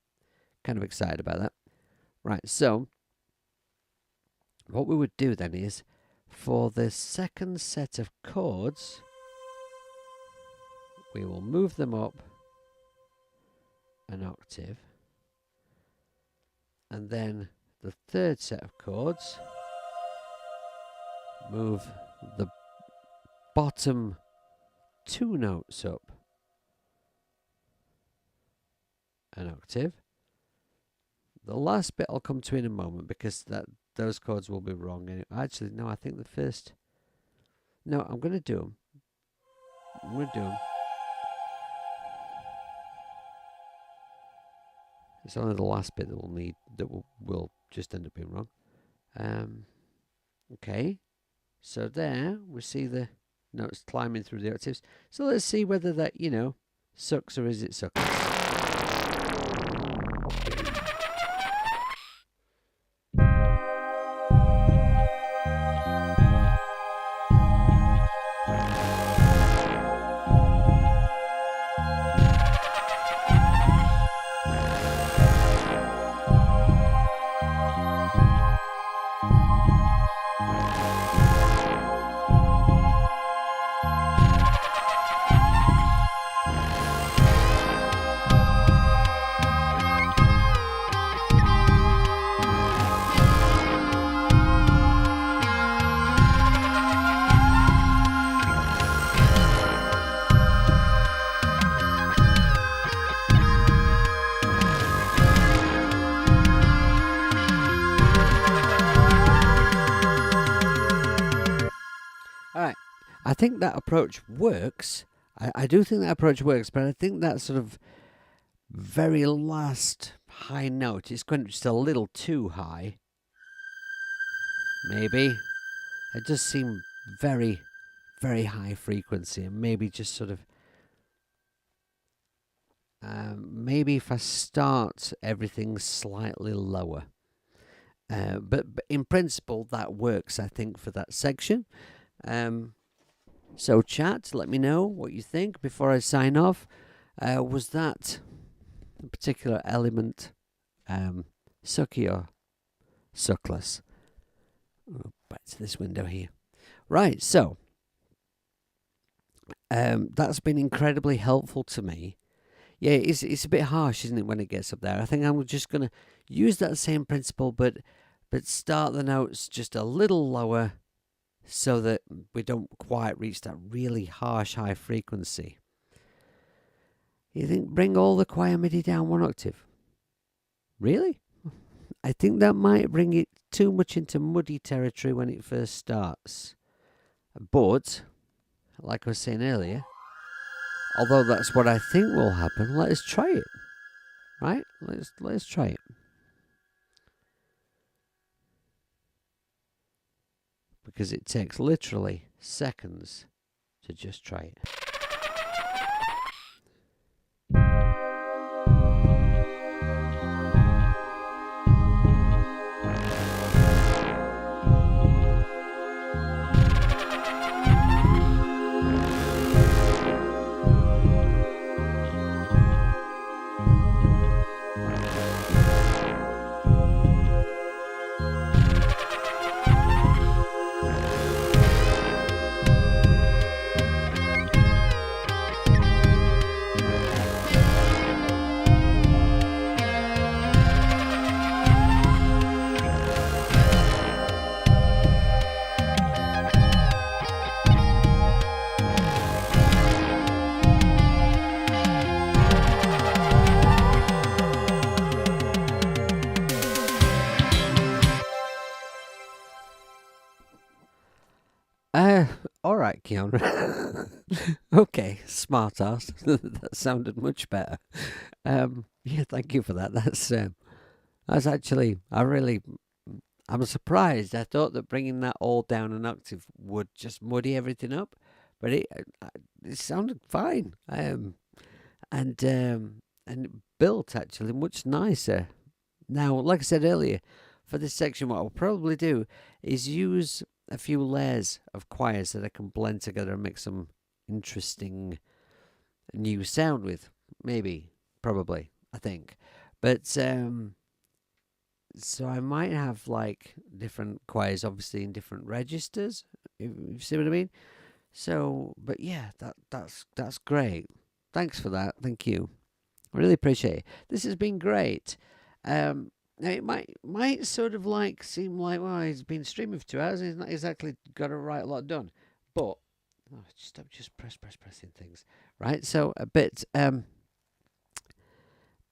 kind of excited about that. Right, so what we would do then is, for the second set of chords, we will move them up an octave, and then the third set of chords, move the bottom 2 notes up an octave. The last bit I'll come to in a moment because those chords will be wrong. Actually, no, I think the first... No, I'm going to do them. It's only the last bit that will just end up being wrong. Okay. So there, we see the notes climbing through the octaves. So let's see whether that, sucks or is it sucks. I think that approach works. I do think that approach works, but I think that sort of very last high note is going just a little too high. Maybe. It does seem very, very high frequency, and maybe just sort of. Maybe if I start everything slightly lower. But in principle, that works, I think, for that section. So, chat, let me know what you think before I sign off. Was that a particular element sucky or suckless? Back to this window here. Right, so that's been incredibly helpful to me. Yeah, it's a bit harsh, isn't it, when it gets up there? I think I'm just going to use that same principle, but start the notes just a little lower so that we don't quite reach that really harsh high frequency. You think bring all the choir MIDI down one octave? Really? I think that might bring it too much into muddy territory when it first starts. But, like I was saying earlier, although that's what I think will happen, let us try it. Right? Let's try it. Because it takes literally seconds to just try it. All right, Keanu. Okay, smart ass. That sounded much better. Yeah, thank you for that. That's actually, I'm surprised. I thought that bringing that all down an octave would just muddy everything up, but it sounded fine. And it built actually much nicer. Now, like I said earlier, for this section, what I'll probably do is use a few layers of choirs that I can blend together and make some interesting new sound with. Maybe, probably, I think. But so I might have like different choirs, obviously in different registers. If you see what I mean. So, but yeah, that's great. Thanks for that. Thank you. I really appreciate it. This has been great. Now it might sort of like seem like, well, he's been streaming for 2 hours and he's not exactly got a right lot done. But just pressing things. Right, so a bit do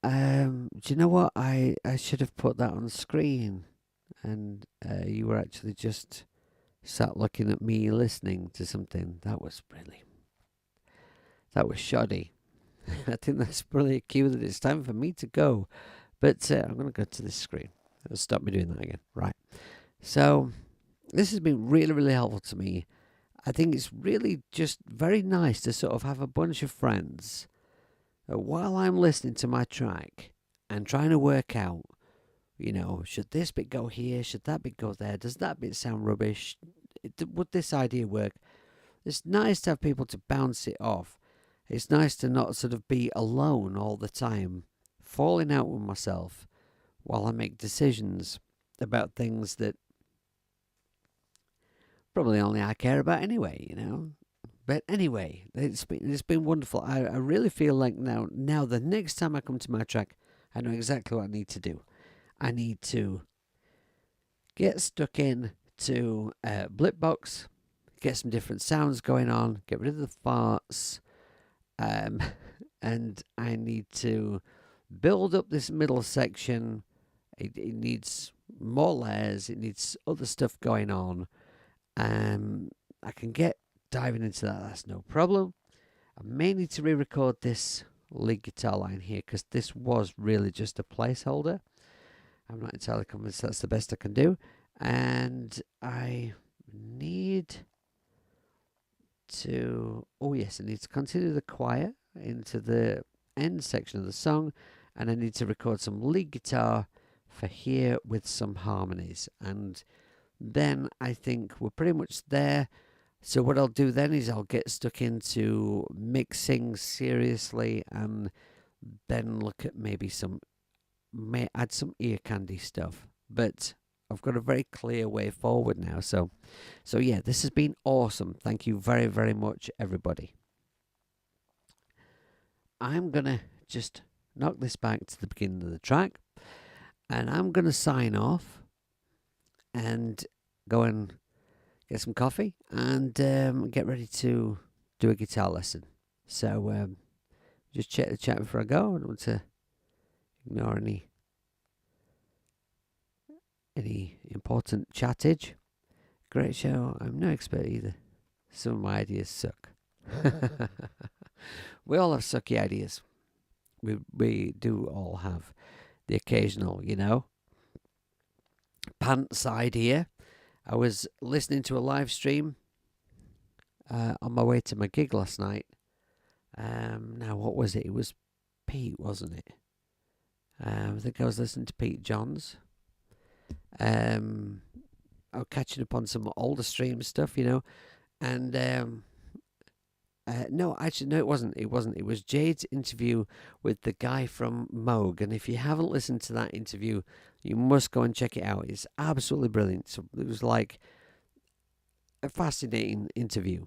you know what? I should have put that on screen, and you were actually just sat looking at me listening to something. That was shoddy. I think that's probably a cue that it's time for me to go. But I'm going to go to this screen. It'll stop me doing that again. Right. So this has been really, really helpful to me. I think it's really just very nice to sort of have a bunch of friends while I'm listening to my track and trying to work out, should this bit go here? Should that bit go there? Does that bit sound rubbish? Would this idea work? It's nice to have people to bounce it off. It's nice to not sort of be alone all the time, falling out with myself while I make decisions about things that probably only I care about anyway, But anyway, it's been wonderful. I really feel like now the next time I come to my track, I know exactly what I need to do. I need to get stuck in to Blipbox, get some different sounds going on, get rid of the farts, and I need to build up this middle section. It needs more layers. It needs other stuff going on. I can get diving into that, that's no problem. I may need to re-record this lead guitar line here because this was really just a placeholder. I'm not entirely convinced that's the best I can do. And I need to... Oh, yes, I need to continue the choir into the end section of the song. And I need to record some lead guitar for here with some harmonies. And then I think we're pretty much there. So what I'll do then is I'll get stuck into mixing seriously and then look at maybe may add some ear candy stuff. But I've got a very clear way forward now. So yeah, this has been awesome. Thank you very, very much, everybody. I'm going to just knock this back to the beginning of the track. And I'm going to sign off and go and get some coffee and get ready to do a guitar lesson. So just check the chat before I go. I don't want to ignore any important chattage. Great show. I'm no expert either. Some of my ideas suck. We all have sucky ideas. We do all have the occasional, pants idea. I was listening to a live stream on my way to my gig last night. Now, what was it? It was Pete, wasn't it? I think I was listening to Pete Johns. I was catching up on some older stream stuff, and no, actually, no, it wasn't. It was Jade's interview with the guy from Moog, and if you haven't listened to that interview, you must go and check it out. It's absolutely brilliant. So it was like a fascinating interview,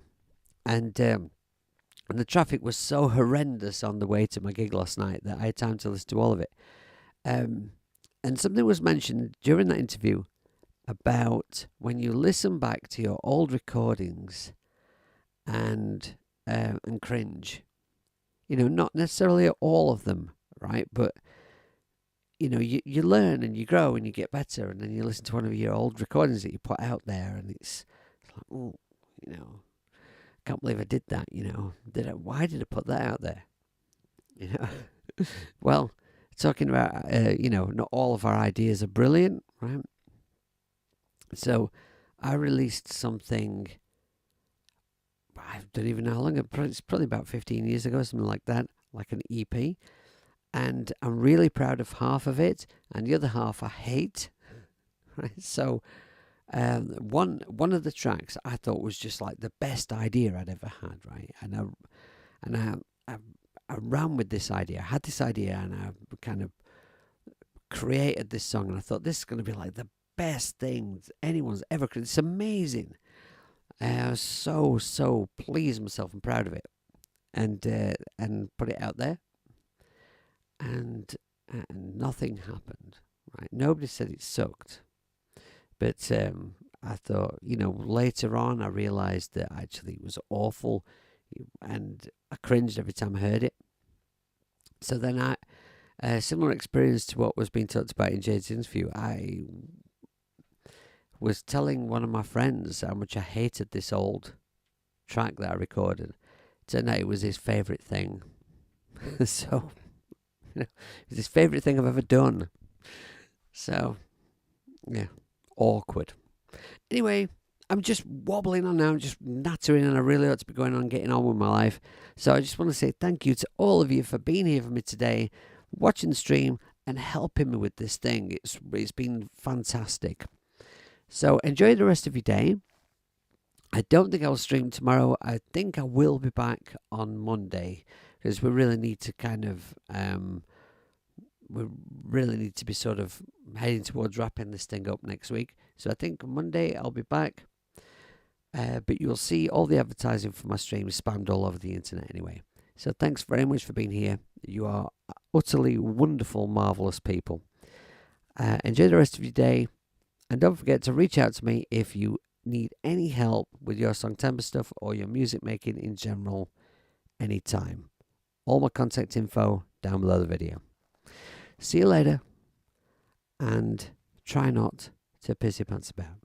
and the traffic was so horrendous on the way to my gig last night that I had time to listen to all of it. And something was mentioned during that interview about when you listen back to your old recordings and cringe. Not necessarily all of them, right? But you learn and you grow and you get better, and then you listen to one of your old recordings that you put out there, and it's like, oh, can't believe I did that. Why did I put that out there? Well, talking about not all of our ideas are brilliant, right? So I released something, I don't even know how long, it's probably about 15 years ago, something like that, like an EP. And I'm really proud of half of it, and the other half I hate. Right? So one of the tracks I thought was just like the best idea I'd ever had, right? And I ran with this idea. I had this idea, and I kind of created this song, and I thought this is going to be like the best thing anyone's ever created. It's amazing. I was so pleased with myself and proud of it, and put it out there, and nothing happened. Right? Nobody said it sucked, but I thought, later on I realised that actually it was awful, and I cringed every time I heard it. So then a similar experience to what was being talked about in Jade's interview, I was telling one of my friends how much I hated this old track that I recorded. Turned out it was his favourite thing. So, it was his favourite thing I've ever done. So, yeah, awkward. Anyway, I'm just wobbling on now, just nattering, and I really ought to be going on getting on with my life. So I just want to say thank you to all of you for being here for me today, watching the stream and helping me with this thing. It's been fantastic. So enjoy the rest of your day. I don't think I'll stream tomorrow. I think I will be back on Monday, because we really need to be sort of heading towards wrapping this thing up next week. So I think Monday I'll be back. But you'll see all the advertising for my stream spammed all over the internet anyway. So thanks very much for being here. You are utterly wonderful, marvellous people. Enjoy the rest of your day. And don't forget to reach out to me if you need any help with your song tempo stuff or your music making in general anytime. All my contact info down below the video. See you later, and try not to piss your pants about.